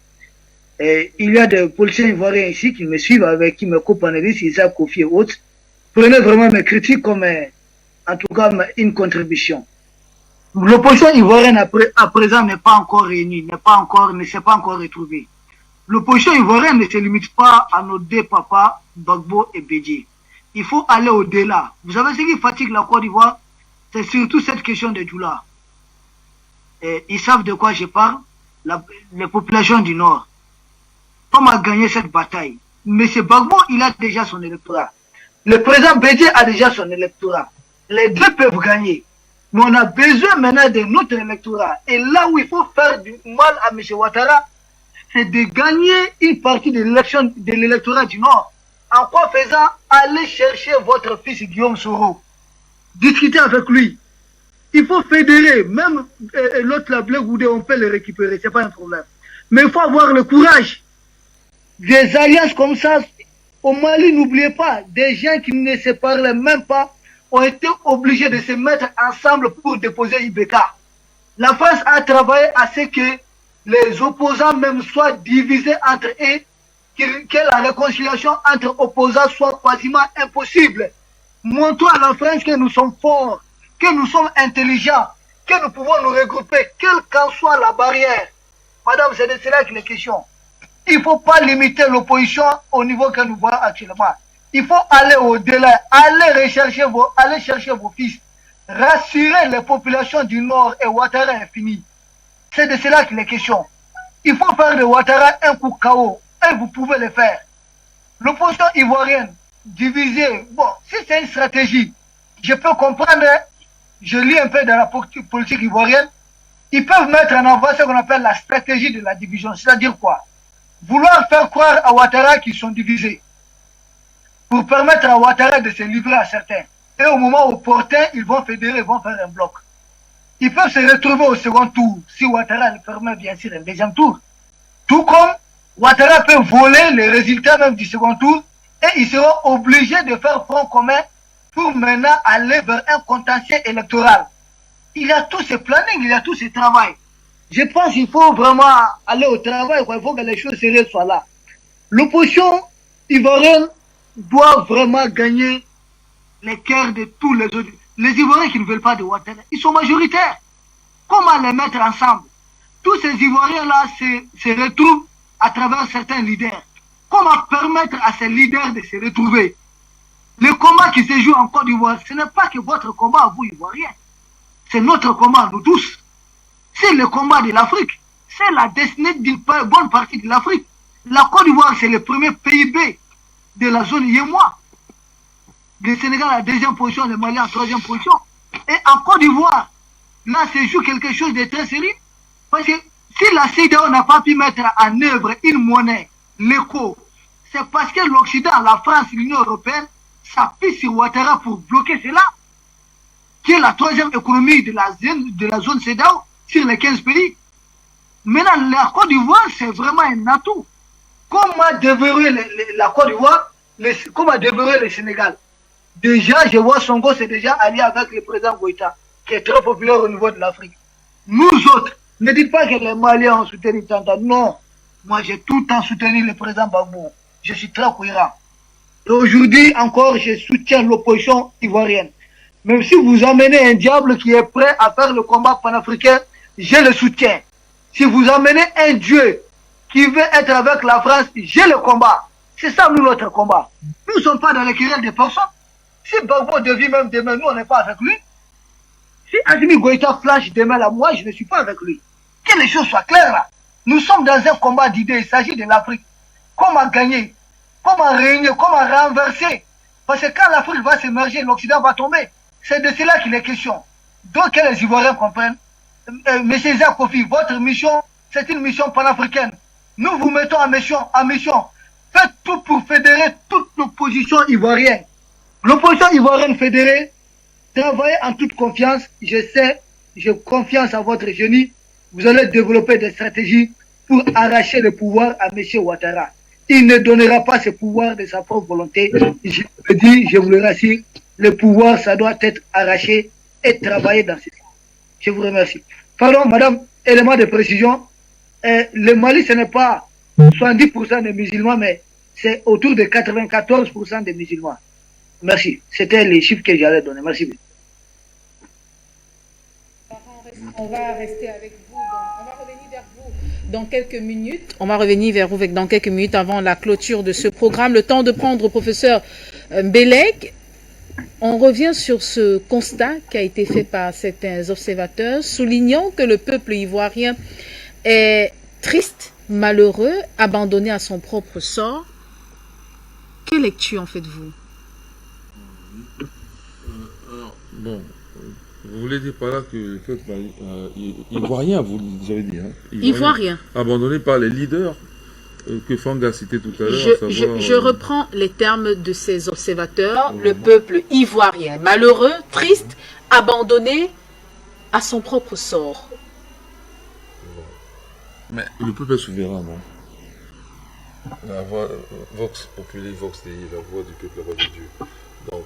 il y a des politiciens ivoiriens ici qui me suivent, avec qui me co-panélisent, Isaac Kofi et autres. Prenez vraiment mes critiques comme, en tout cas, une contribution. L'opposition ivoirienne à présent n'est pas encore réunie, ne s'est pas encore retrouvée. L'opposition ivoirienne ne se limite pas à nos deux papas, Gbagbo et Bédié. Il faut aller au-delà. Vous savez ce qui fatigue la Côte d'Ivoire? C'est surtout cette question de Djoula. Ils savent de quoi je parle, les populations du Nord. Comment gagner cette bataille? M. Gbagbo, il a déjà son électorat. Le président Bédié a déjà son électorat. Les deux peuvent gagner. Mais on a besoin maintenant de notre électorat. Et là où il faut faire du mal à M. Ouattara, c'est de gagner une partie de l'électorat du Nord. En quoi faisant? Allez chercher votre fils Guillaume Soro. Discuter avec lui. Il faut fédérer. Même l'autre, la Blé Goudé, on peut le récupérer. C'est pas un problème. Mais il faut avoir le courage. Des alliances comme ça, au Mali, n'oubliez pas, des gens qui ne se parlaient même pas ont été obligés de se mettre ensemble pour déposer IBK. La France a travaillé à ce que les opposants même soient divisés entre eux, que la réconciliation entre opposants soit quasiment impossible. Montrons à la France que nous sommes forts, que nous sommes intelligents, que nous pouvons nous regrouper, quelle qu'en soit la barrière. Madame, c'est de cela qu'il est question. Il ne faut pas limiter l'opposition au niveau que nous voyons actuellement. Il faut aller au-delà, aller chercher vos fils, rassurer les populations du Nord et Ouattara est fini. C'est de cela qu'il est question. Il faut faire de Ouattara un coup KO et vous pouvez le faire. L'opposition ivoirienne divisée, bon, si c'est une stratégie, je peux comprendre, je lis un peu dans la politique ivoirienne, ils peuvent mettre en avant ce qu'on appelle la stratégie de la division, c'est-à-dire quoi? Vouloir faire croire à Ouattara qu'ils sont divisés pour permettre à Ouattara de se livrer à certains. Et au moment opportun, ils vont fédérer, ils vont faire un bloc. Ils peuvent se retrouver au second tour, si Ouattara le permet bien sûr un deuxième tour. Tout comme Ouattara peut voler les résultats même du second tour et ils seront obligés de faire front commun pour maintenant aller vers un contentieux électoral. Il y a tout ce planning, il y a tout ce travail. Je pense qu'il faut vraiment aller au travail, quoi. Il faut que les choses sérieuses soient là. L'opposition ivoirienne doit vraiment gagner les cœurs de tous les autres. Les Ivoiriens qui ne veulent pas de Ouattara, ils sont majoritaires. Comment les mettre ensemble? Tous ces Ivoiriens-là se retrouvent à travers certains leaders. Comment permettre à ces leaders de se retrouver? Le combat qui se joue en Côte d'Ivoire, ce n'est pas que votre combat, vous Ivoiriens. C'est notre combat, nous tous. C'est le combat de l'Afrique. C'est la destinée d'une bonne partie de l'Afrique. La Côte d'Ivoire, c'est le premier PIB de la zone yémois. Le Sénégal à la deuxième position, le Mali en troisième position. Et en Côte d'Ivoire, là, se joue quelque chose de très sérieux. Parce que si la CEDEAO n'a pas pu mettre en œuvre une monnaie, l'éco, c'est parce que l'Occident, la France, l'Union européenne, s'appuie sur Ouattara pour bloquer cela. Qui est la troisième économie de la zone CEDEAO sur les 15 pays. Maintenant, la Côte d'Ivoire, c'est vraiment un atout. Comment déverrouiller la Côte d'Ivoire, comment déverrouiller le Sénégal? Déjà, je vois Sonko s'est déjà allié avec le président Goïta, qui est très populaire au niveau de l'Afrique. Nous autres, ne dites pas que les Maliens ont soutenu Tanta. Non, moi j'ai tout le temps soutenu le président Gbagbo. Je suis très cohérent. Et aujourd'hui encore, je soutiens l'opposition ivoirienne. Même si vous amenez un diable qui est prêt à faire le combat panafricain, je le soutiens. Si vous amenez un Dieu qui veut être avec la France, j'ai le combat. C'est ça, nous, notre combat. Nous ne sommes pas dans les querelles des personnes. Si Gbagbo devient même demain, nous, on n'est pas avec lui. Si Assimi Goïta flash demain là, moi, je ne suis pas avec lui. Que les choses soient claires là. Nous sommes dans un combat d'idées. Il s'agit de l'Afrique. Comment gagner? Comment réunir? Comment renverser? Parce que quand l'Afrique va s'émerger, l'Occident va tomber. C'est de cela qu'il est question. Donc que les Ivoiriens comprennent. Monsieur Isaac Kofi, votre mission, c'est une mission panafricaine. Nous vous mettons en mission. Faites tout pour fédérer toute l'opposition ivoirienne. L'opposition ivoirienne fédérée, travaillez en toute confiance. Je sais, j'ai confiance à votre génie. Vous allez développer des stratégies pour arracher le pouvoir à M. Ouattara. il ne donnera pas ce pouvoir de sa propre volonté. Je le dis, je vous le rassure, le pouvoir, ça doit être arraché et travaillé dans ce sens. Je vous remercie. Pardon, madame, élément de précision. Le Mali, ce n'est pas 70% des musulmans, mais c'est autour de 94% des musulmans. Merci. C'était les chiffres que j'allais donner. Merci. On va rester avec vous. On va revenir vers vous dans quelques minutes. On va revenir vers vous dans quelques minutes avant la clôture de ce programme. Le temps de prendre professeur Mbelek. On revient sur ce constat qui a été fait par certains observateurs, soulignant que le peuple ivoirien est triste, malheureux, abandonné à son propre sort. Quelle lecture en faites-vous? Bon, vous voulez dire par là que le peuple ivoirien, vous avez dit, hein, Ivoirien. Abandonné par les leaders que Fanga a cité tout à l'heure. Je reprends les termes de ces observateurs. Le peuple ivoirien, malheureux, triste, abandonné à son propre sort. Mais le peuple est souverain, non? La voix, Vox Populi, Vox Dei, la voix du peuple, la voix de Dieu. Donc,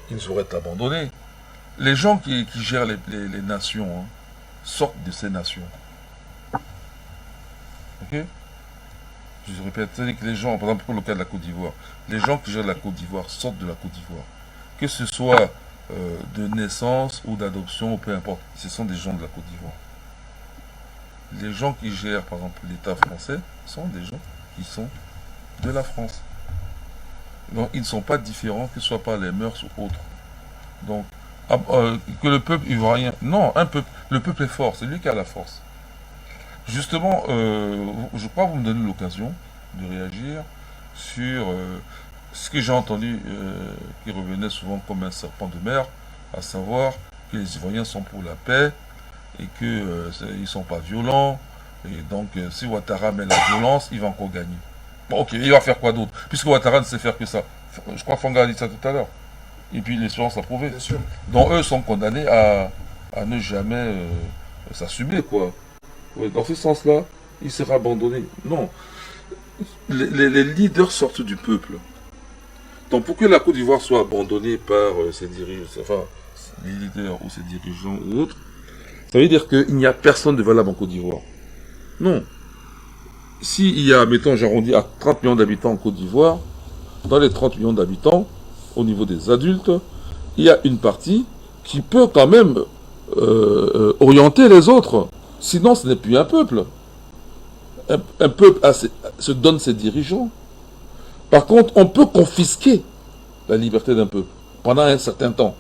il ne saurait être abandonné. Les gens qui gèrent les nations, hein, sortent de ces nations. Ok? Je répète, c'est-à-dire que les gens, par exemple pour le cas de la Côte d'Ivoire, les gens qui gèrent la Côte d'Ivoire sortent de la Côte d'Ivoire. Que ce soit de naissance ou d'adoption, peu importe, ce sont des gens de la Côte d'Ivoire. Les gens qui gèrent, par exemple, l'État français, sont des gens qui sont de la France. Donc, ils ne sont pas différents, que ce soit par les mœurs ou autres. Donc, que le peuple ivoirien... Non, le peuple est fort, c'est lui qui a la force. Justement, je crois que vous me donnez l'occasion de réagir sur ce que j'ai entendu qui revenait souvent comme un serpent de mer, à savoir que les Ivoiriens sont pour la paix et qu'ils ne sont pas violents. Et donc, si Ouattara met la violence, il va encore gagner. Bon, ok, il va faire quoi d'autre? Puisque Ouattara ne sait faire que ça. Je crois que Fanga a dit ça tout à l'heure. Et puis l'espérance a prouvé. Donc, eux sont condamnés à ne jamais s'assumer, quoi. Ouais, dans ce sens-là, il sera abandonné. Non. Les leaders sortent du peuple. Donc pour que la Côte d'Ivoire soit abandonnée par ses dirigeants, enfin, les leaders ou ses dirigeants ou autres, ça veut dire qu'il n'y a personne de valable en Côte d'Ivoire. Non. S'il y a, mettons, j'arrondis à 30 millions d'habitants en Côte d'Ivoire, dans les 30 millions d'habitants, au niveau des adultes, il y a une partie qui peut quand même orienter les autres. Sinon, ce n'est plus un peuple. Un peuple se donne ses dirigeants. Par contre, on peut confisquer la liberté d'un peuple pendant un certain temps.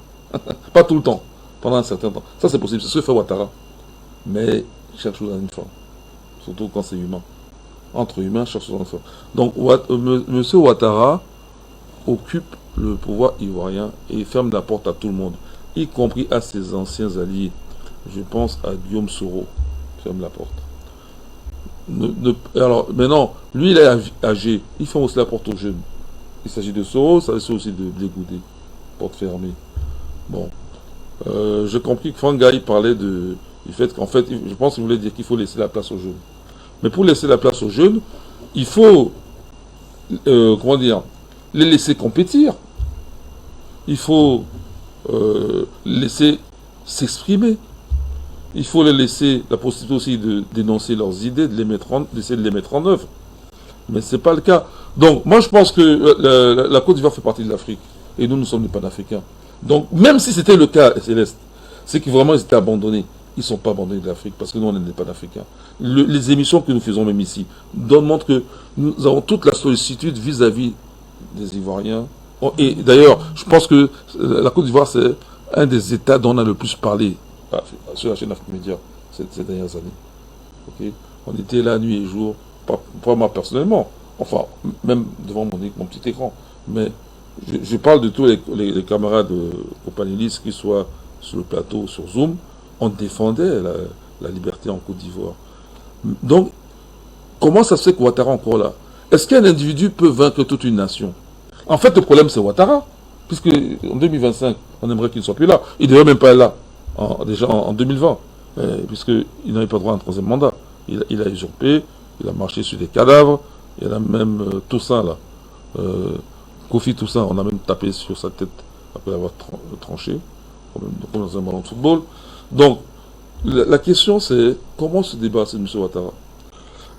Pas tout le temps, pendant un certain temps. Ça, c'est possible. C'est ce que fait Ouattara. Mais chaque chose a une fin. Surtout quand c'est humain. Entre humains, chaque chose a une fin. Donc, M. Ouattara occupe le pouvoir ivoirien et ferme la porte à tout le monde, y compris à ses anciens alliés. Je pense à Guillaume Soro. Ferme la porte. Alors, maintenant, lui, il est âgé. Il ferme aussi la porte aux jeunes. Il s'agit de Soro, ça s'agit aussi de Blé-Goudé. Porte fermée. Bon. J'ai compris que Fangaï parlait du fait qu'en fait, je pense qu'il voulait dire qu'il faut laisser la place aux jeunes. Mais pour laisser la place aux jeunes, il faut, comment dire, les laisser compétir. Il faut laisser s'exprimer. Il faut les laisser la possibilité aussi de dénoncer leurs idées, d'essayer de les mettre en œuvre. Mais ce n'est pas le cas. Donc, moi, je pense que la Côte d'Ivoire fait partie de l'Afrique. Et nous sommes des panafricains. Donc, même si c'était le cas, Céleste, c'est que vraiment, ils étaient abandonnés. Ils ne sont pas abandonnés de l'Afrique, parce que nous, on est des panafricains. Les émissions que nous faisons même ici montrent que nous avons toute la sollicitude vis-à-vis des Ivoiriens. Et d'ailleurs, je pense que la Côte d'Ivoire, c'est un des États dont on a le plus parlé sur la chaîne Afrique Média ces dernières années. Okay? On était là nuit et jour, pas moi personnellement, enfin, même devant mon petit écran, mais je parle de tous les camarades compagnonnistes qui soient sur le plateau, sur Zoom, on défendait la liberté en Côte d'Ivoire. Donc, comment ça se fait que Ouattara est encore là? Est-ce qu'un individu peut vaincre toute une nation? En fait, le problème, c'est Ouattara, puisque en 2025, on aimerait qu'il ne soit plus là. Il ne devrait même pas être là. Déjà en 2020, puisqu'il n'avait pas droit à un troisième mandat. Il a usurpé, il a marché sur des cadavres, Il y en a même Toussaint, là. Kofi Toussaint, on a même tapé sur sa tête après avoir tranché, comme dans un ballon de football. Donc, la question c'est, comment se débarrasser de M. Ouattara?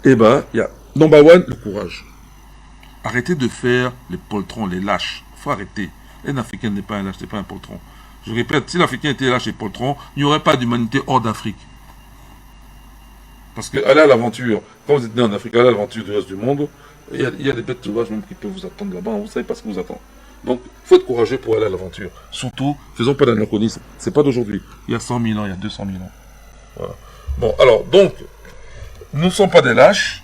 Eh bien, il y a, number one, le courage. Arrêtez de faire les poltrons, les lâches. Il faut arrêter. Un Africain n'est pas un lâche, n'est pas un poltron. Je répète, si l'Africain était lâche et poltron, il n'y aurait pas d'humanité hors d'Afrique. Parce que aller à l'aventure, quand vous êtes né en Afrique, aller à l'aventure du reste du monde, il y a des bêtes sauvages même qui peuvent vous attendre là-bas, vous ne savez pas ce qui vous attend. Donc, il faut être courageux pour aller à l'aventure. Surtout, faisons pas d'anachronisme. C'est pas d'aujourd'hui. Il y a 100 000 ans, il y a 200 000 ans. Voilà. Bon, alors, donc, nous ne sommes pas des lâches.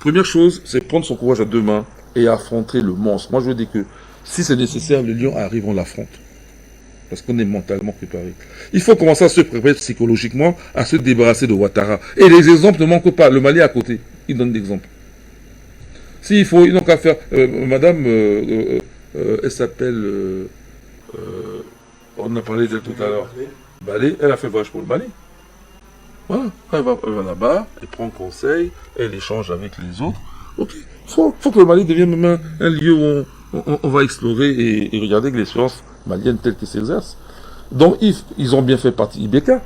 Première chose, c'est prendre son courage à deux mains et affronter le monstre. Moi, je veux dire que si c'est nécessaire, le lion arrive, on l'affronte. Parce qu'on est mentalement préparé. Il faut commencer à se préparer psychologiquement à se débarrasser de Ouattara. Et les exemples ne manquent pas. Le Mali est à côté. Il donne l'exemple. S'il faut, ils n'ont qu'à faire... madame, elle s'appelle... on a parlé d'elle tout à l'heure. Balé, elle a fait voyage pour le Mali. Voilà. Elle va là-bas, elle prend conseil, elle échange avec les autres. Ok. Faut que le Mali devienne même un lieu où on va explorer et regarder que les sciences maliennes telles qu'elles s'exercent. Donc, ils ont bien fait partie Ibeka.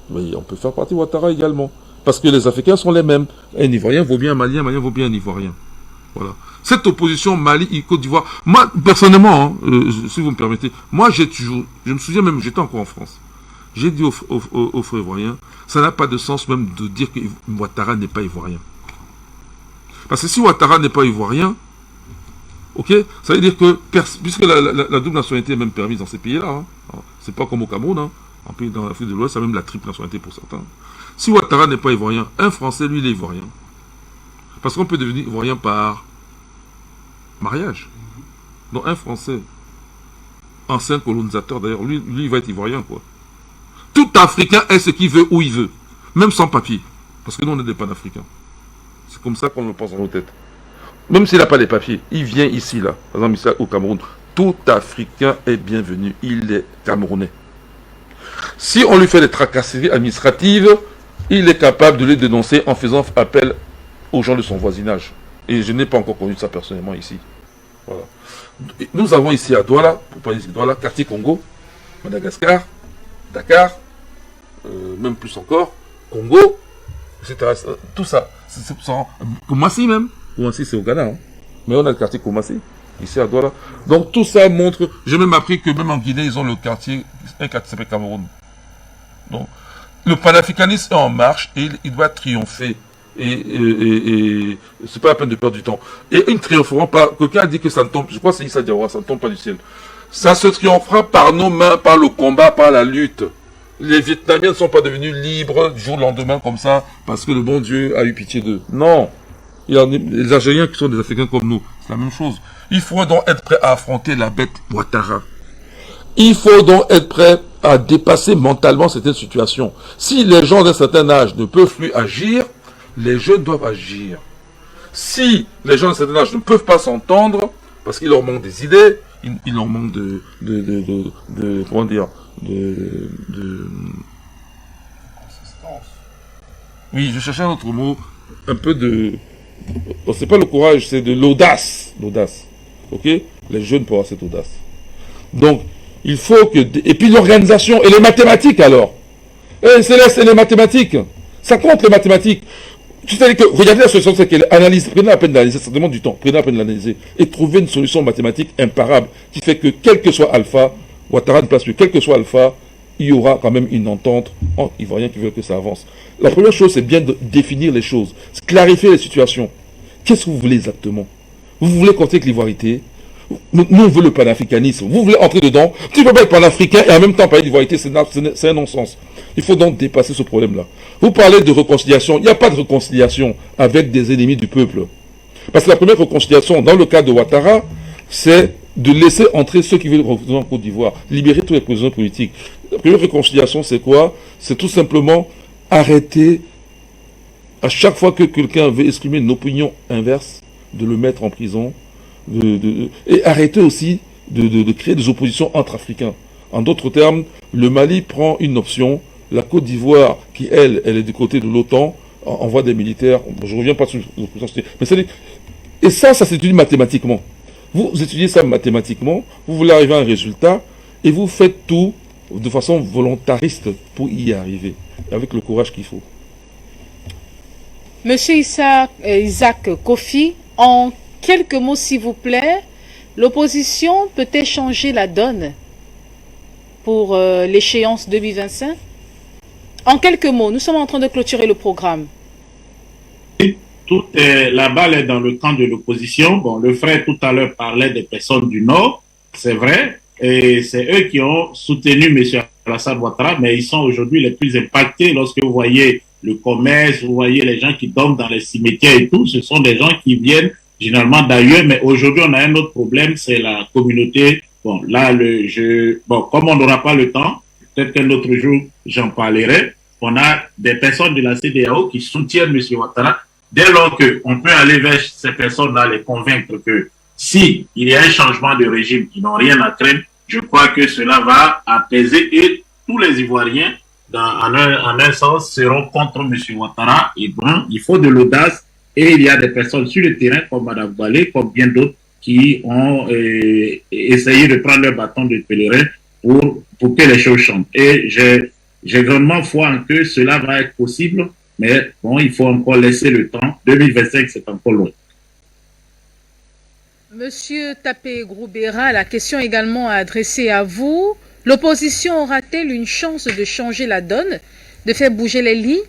Mais on peut faire partie Ouattara également. Parce que les Africains sont les mêmes. Un Ivoirien vaut bien un Malien vaut bien un Ivoirien. Voilà. Cette opposition Mali-Côte d'Ivoire, moi, personnellement, si vous me permettez, moi, je me souviens même, j'étais encore en France. J'ai dit aux frères ivoiriens, ça n'a pas de sens même de dire que Ouattara n'est pas ivoirien. Parce que si Ouattara n'est pas ivoirien, ok, ça veut dire que, puisque la double nationalité est même permise dans ces pays-là, hein, c'est pas comme au Cameroun, hein, en pays dans l'Afrique de l'Ouest, ça a même la triple nationalité pour certains. Si Ouattara n'est pas ivoirien, un Français, lui, il est ivoirien. Parce qu'on peut devenir ivoirien par mariage. Donc un Français, ancien colonisateur d'ailleurs, lui, il va être ivoirien, quoi. Tout Africain est ce qu'il veut où il veut, même sans papier. Parce que nous, on est des panafricains. C'est comme ça qu'on le pense dans nos têtes. Même s'il n'a pas les papiers, il vient ici, là, par exemple ici au Cameroun. Tout Africain est bienvenu, il est camerounais. Si on lui fait des tracasseries administratives, il est capable de les dénoncer en faisant appel aux gens de son voisinage. Et je n'ai pas encore connu ça personnellement ici. Voilà. Nous avons ici à Douala, pour parler ici, Douala, quartier Congo, Madagascar, Dakar, même plus encore, Congo, etc. Tout ça. Koumassi même. Koumassi c'est au Ghana. Hein. Mais on a le quartier Koumassi, ici à Douala. Donc tout ça montre, j'ai même appris que même en Guinée, ils ont le quartier, un quartier qui s'appelle Cameroun. Donc, le panafricanisme est en marche et il doit triompher. Et c'est pas la peine de perdre du temps. Et ils ne triompheront pas. Quelqu'un a dit que ça ne tombe, je crois que c'est Issa Diawara, ça ne tombe pas du ciel. Ça se triomphera par nos mains, par le combat, par la lutte. Les Vietnamiens ne sont pas devenus libres du jour au lendemain comme ça, parce que le bon Dieu a eu pitié d'eux. Non. Il y a les Algériens qui sont des Africains comme nous. C'est la même chose. Il faut donc être prêt à affronter la bête Ouattara. Il faut donc être prêt à dépasser mentalement certaines situations. Si les gens d'un certain âge ne peuvent plus agir, les jeunes doivent agir. Si les gens d'un certain âge ne peuvent pas s'entendre, parce qu'il leur manque des idées, il leur manque comment dire, consistance. Oui, je cherchais un autre mot, un peu de, c'est pas le courage, c'est de l'audace, ok? Les jeunes pour avoir cette audace. Donc, il faut que, et puis l'organisation, et les mathématiques alors. Céleste, et les mathématiques. Ça compte les mathématiques. C'est-à-dire que, regardez la solution, c'est qu'elle analyse, prenez la peine d'analyser, ça demande du temps, prenez la peine d'analyser, et trouver une solution mathématique imparable, qui fait que, quel que soit alpha, Ouattara ne place plus, quel que soit alpha, il y aura quand même une entente entre Ivoiriens qui veulent que ça avance. La première chose, c'est bien de définir les choses, clarifier les situations. Qu'est-ce que vous voulez exactement? Vous voulez compter avec l'ivoirité? Nous, on veut le panafricanisme. Vous voulez entrer dedans? Tu ne peux pas être panafricain et en même temps parler d'ivoirité, c'est un non-sens. Il faut donc dépasser ce problème-là. Vous parlez de réconciliation. Il n'y a pas de réconciliation avec des ennemis du peuple. Parce que la première réconciliation, dans le cas de Ouattara, c'est de laisser entrer ceux qui veulent revenir en Côte d'Ivoire, libérer tous les prisonniers politiques. La première réconciliation, c'est quoi? C'est tout simplement arrêter, à chaque fois que quelqu'un veut exprimer une opinion inverse, de le mettre en prison, et arrêter aussi de créer des oppositions entre Africains. En d'autres termes, le Mali prend une option, la Côte d'Ivoire, qui elle est du côté de l'OTAN, envoie des militaires, je ne reviens pas sur l'opposition, mais c'est Et ça s'étudie mathématiquement. Vous étudiez ça mathématiquement, vous voulez arriver à un résultat, et vous faites tout de façon volontariste pour y arriver, avec le courage qu'il faut. Monsieur Isaac Kofi, en quelques mots s'il vous plaît, l'opposition peut-elle changer la donne pour l'échéance 2025? En quelques mots, nous sommes en train de clôturer le programme. La balle est dans le camp de l'opposition. Bon, le frère tout à l'heure parlait des personnes du Nord, c'est vrai, et c'est eux qui ont soutenu M. Alassane Ouattara, mais ils sont aujourd'hui les plus impactés lorsque vous voyez le commerce, vous voyez les gens qui dorment dans les cimetières et tout, ce sont des gens qui viennent généralement d'ailleurs, mais aujourd'hui on a un autre problème, c'est la communauté. Bon, là, comme on n'aura pas le temps, peut-être qu'un autre jour j'en parlerai, on a des personnes de la CEDEAO qui soutiennent M. Ouattara. Dès lors qu'on peut aller vers ces personnes-là, les convaincre que si il y a un changement de régime, ils n'ont rien à craindre, je crois que cela va apaiser et tous les Ivoiriens, en un sens, seront contre M. Ouattara. Et bon, il faut de l'audace et il y a des personnes sur le terrain, comme Mme Balé, comme bien d'autres, qui ont essayé de prendre leur bâton de pèlerin pour que les choses changent. Et j'ai grandement foi en que cela va être possible. Mais bon, il faut encore laisser le temps. 2025, c'est encore loin. Monsieur Tapé Groubera, la question également adressée à vous. L'opposition aura-t-elle une chance de changer la donne, de faire bouger les lits?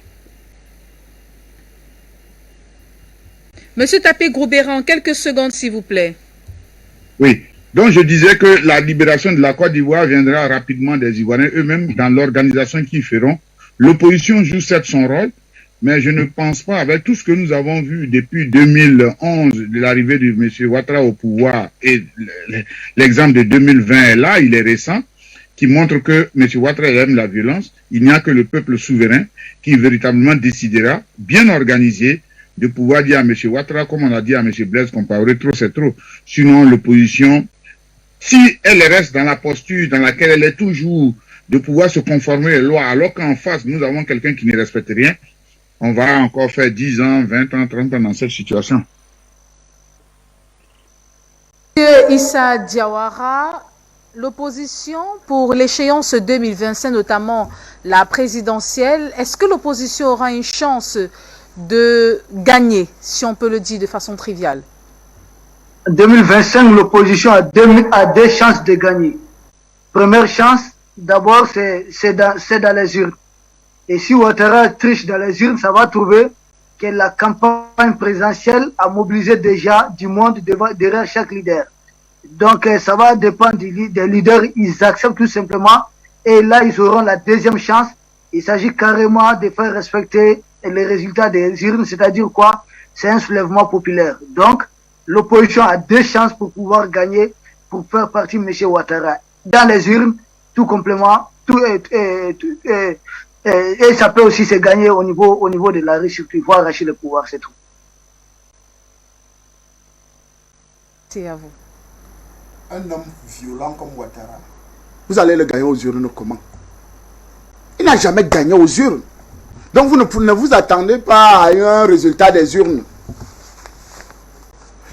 Monsieur Tapé Groubera, en quelques secondes, s'il vous plaît. Oui. Donc, je disais que la libération de la Côte d'Ivoire viendra rapidement des Ivoiriens eux-mêmes dans l'organisation qu'ils feront. L'opposition joue certes son rôle, mais je ne pense pas, avec tout ce que nous avons vu depuis 2011, de l'arrivée de M. Ouattara au pouvoir, et l'exemple de 2020 est là, il est récent, qui montre que M. Ouattara aime la violence. Il n'y a que le peuple souverain qui véritablement décidera, bien organisé, de pouvoir dire à M. Ouattara, comme on a dit à M. Blaise Compaoré, trop c'est trop. Sinon, l'opposition, si elle reste dans la posture dans laquelle elle est toujours, de pouvoir se conformer aux lois, alors qu'en face, nous avons quelqu'un qui ne respecte rien, on va encore faire 10 ans, 20 ans, 30 ans dans cette situation. Monsieur Issa Diawara, l'opposition pour l'échéance 2025, notamment la présidentielle, est-ce que l'opposition aura une chance de gagner, si on peut le dire de façon triviale? 2025, l'opposition a deux chances de gagner. Première chance, d'abord, c'est dans les urnes. Et si Ouattara triche dans les urnes, ça va trouver que la campagne présidentielle a mobilisé déjà du monde derrière chaque leader. Donc, ça va dépendre des leaders. Ils acceptent tout simplement. Et là, ils auront la deuxième chance. Il s'agit carrément de faire respecter les résultats des urnes. C'est-à-dire quoi? C'est un soulèvement populaire. Donc, l'opposition a deux chances pour pouvoir gagner, pour faire partie de M. Ouattara. Dans les urnes, tout complément, et ça peut aussi se gagner au niveau de la Russie, il faut arracher le pouvoir, c'est tout. C'est à vous. Un homme violent comme Ouattara, vous allez le gagner aux urnes comment? Il n'a jamais gagné aux urnes. Donc vous ne vous attendez pas à un résultat des urnes.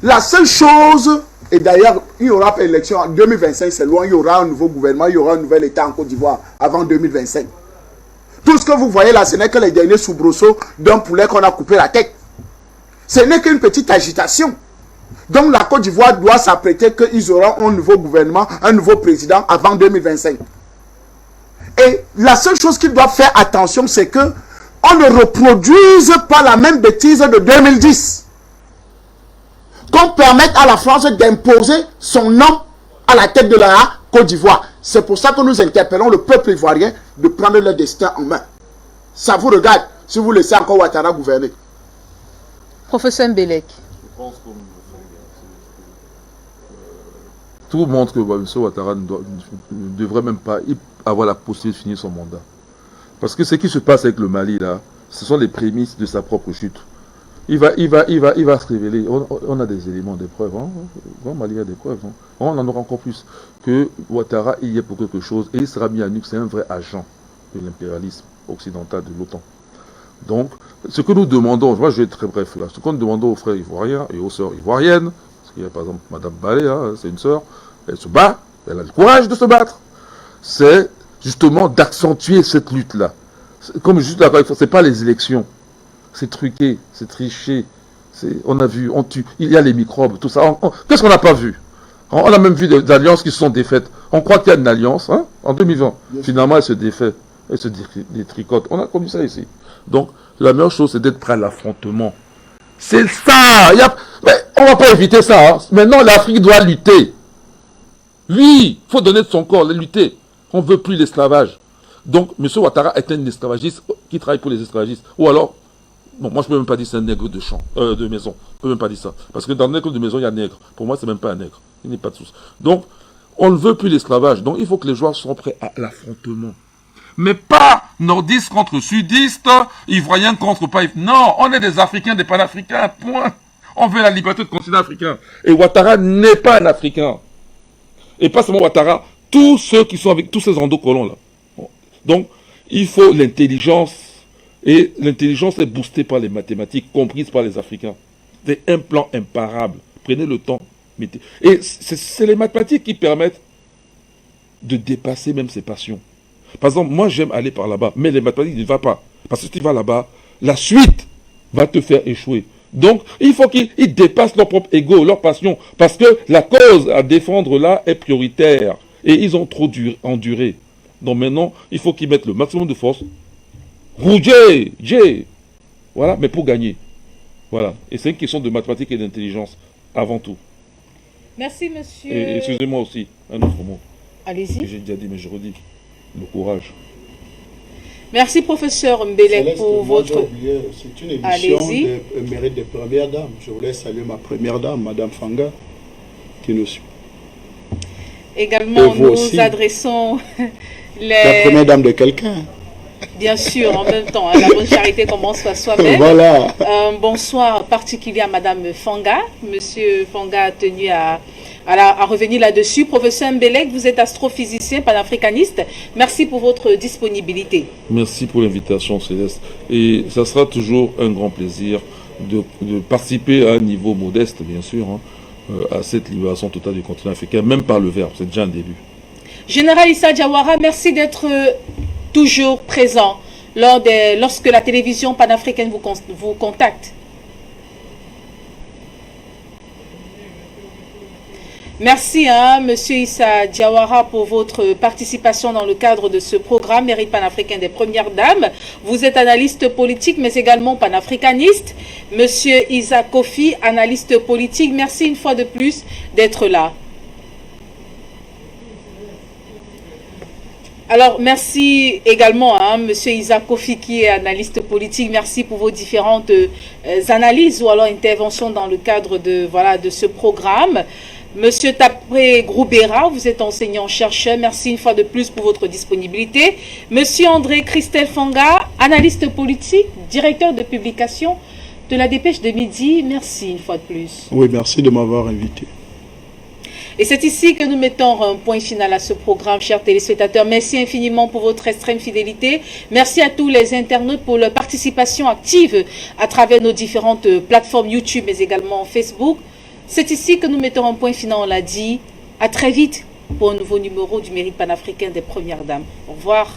La seule chose, et d'ailleurs, il n'y aura pas d'élection en 2025, c'est loin, il y aura un nouveau gouvernement, il y aura un nouvel État en Côte d'Ivoire avant 2025. Tout ce que vous voyez là, ce n'est que les derniers soubresauts d'un poulet qu'on a coupé la tête. Ce n'est qu'une petite agitation. Donc la Côte d'Ivoire doit s'apprêter qu'ils auront un nouveau gouvernement, un nouveau président avant 2025. Et la seule chose qu'ils doivent faire attention, c'est que on ne reproduise pas la même bêtise de 2010. Qu'on permette à la France d'imposer son nom à la tête de la Côte d'Ivoire. C'est pour ça que nous interpellons le peuple ivoirien de prendre leur destin en main. Ça vous regarde si vous laissez encore Ouattara gouverner. Professeur Mbelek. Tout montre que M. Ouattara ne devrait même pas avoir la possibilité de finir son mandat. Parce que ce qui se passe avec le Mali, là, ce sont les prémices de sa propre chute. Il va se révéler. On a des éléments, des preuves. Hein. Dans Mali, il y a des preuves. Hein. On en aura encore plus. Que Ouattara y est pour quelque chose. Et il sera mis à nu que c'est un vrai agent de l'impérialisme occidental de l'OTAN. Donc, ce que nous demandons, moi je vais être très bref là, ce que nous demandons aux frères ivoiriens et aux sœurs ivoiriennes, parce qu'il y a par exemple Madame Balé, hein, c'est une sœur, elle se bat, elle a le courage de se battre, c'est justement d'accentuer cette lutte-là. Comme juste là, c'est pas les élections, c'est truqué, c'est triché, on a vu, on tue, il y a les microbes, tout ça. Qu'est-ce qu'on n'a pas vu? On a même vu des alliances qui se sont défaites. On croit qu'il y a une alliance, hein, en 2020. Finalement, elle se défait, elle se détricote. On a connu ça ici. Donc, la meilleure chose, c'est d'être prêt à l'affrontement. C'est ça. Mais on ne va pas éviter ça. Hein. Maintenant, l'Afrique doit lutter. Oui, il faut donner de son corps, lutter. On ne veut plus l'esclavage. Donc, M. Ouattara est un esclavagiste qui travaille pour les esclavagistes. Ou alors, bon, moi je ne peux même pas dire que c'est un nègre de champ, de maison. Je ne peux même pas dire ça. Parce que dans le nègre de maison, il y a nègre. Pour moi, ce n'est même pas un nègre. Il n'est pas de souci. Donc, on ne veut plus l'esclavage. Donc, il faut que les joueurs soient prêts à l'affrontement. Mais pas nordistes contre sudistes, ivoiriens contre pas. Non, on est des Africains, des panafricains, point. On veut la liberté de continent africain. Et Ouattara n'est pas un Africain. Et pas seulement Ouattara, tous ceux qui sont avec tous ces endocolons là. Donc, il faut l'intelligence. Et l'intelligence est boostée par les mathématiques, comprises par les Africains. C'est un plan imparable. Prenez le temps. Et c'est les mathématiques qui permettent de dépasser même ses passions. Par exemple, moi j'aime aller par là-bas, mais les mathématiques ne vont pas. Parce que si tu vas là-bas, la suite va te faire échouer. Donc, il faut qu'ils dépassent leur propre ego, leur passion. Parce que la cause à défendre là est prioritaire. Et ils ont trop enduré. Donc maintenant, il faut qu'ils mettent le maximum de force. Rouger, voilà, mais pour gagner. Voilà. Et c'est une question de mathématiques et d'intelligence, avant tout. Merci, monsieur. Et excusez-moi aussi, un autre mot. Allez-y. J'ai déjà dit, mais je redis. Le courage. Merci, professeur Mbélé, pour votre... C'est une émission de mérite des premières dames. Je voulais saluer ma première dame, Madame Fanga, qui nous suit. Également, nous adressons la première dame de quelqu'un. Bien sûr, en même temps, hein, la bonne charité commence par soi-même. Voilà. Bonsoir particulier à Madame Fanga. Monsieur Fanga a tenu à revenir là-dessus. Professeur Mbélé, vous êtes astrophysicien panafricaniste. Merci pour votre disponibilité. Merci pour l'invitation, Céleste. Et ça sera toujours un grand plaisir de participer à un niveau modeste, bien sûr, hein, à cette libération totale du continent africain, même par le verbe. C'est déjà un début. Général Issa Diawara, merci d'être toujours présent lorsque la télévision panafricaine vous contacte. Merci, Monsieur Issa Diawara, pour votre participation dans le cadre de ce programme Mérite panafricain des Premières Dames. Vous êtes analyste politique, mais également panafricaniste. Monsieur Issa Kofi, analyste politique, merci une fois de plus d'être là. Alors, merci également, Monsieur Issa Kofi, qui est analyste politique. Merci pour vos différentes analyses ou alors interventions dans le cadre de ce programme. Monsieur Tapré Groubera, vous êtes enseignant-chercheur. Merci une fois de plus pour votre disponibilité. Monsieur André Christelle Fanga, analyste politique, directeur de publication de la Dépêche de Midi. Merci une fois de plus. Oui, merci de m'avoir invité. Et c'est ici que nous mettons un point final à ce programme, chers téléspectateurs. Merci infiniment pour votre extrême fidélité. Merci à tous les internautes pour leur participation active à travers nos différentes plateformes YouTube, mais également Facebook. C'est ici que nous mettons un point final, on l'a dit. À très vite pour un nouveau numéro du Mérite panafricain des Premières Dames. Au revoir.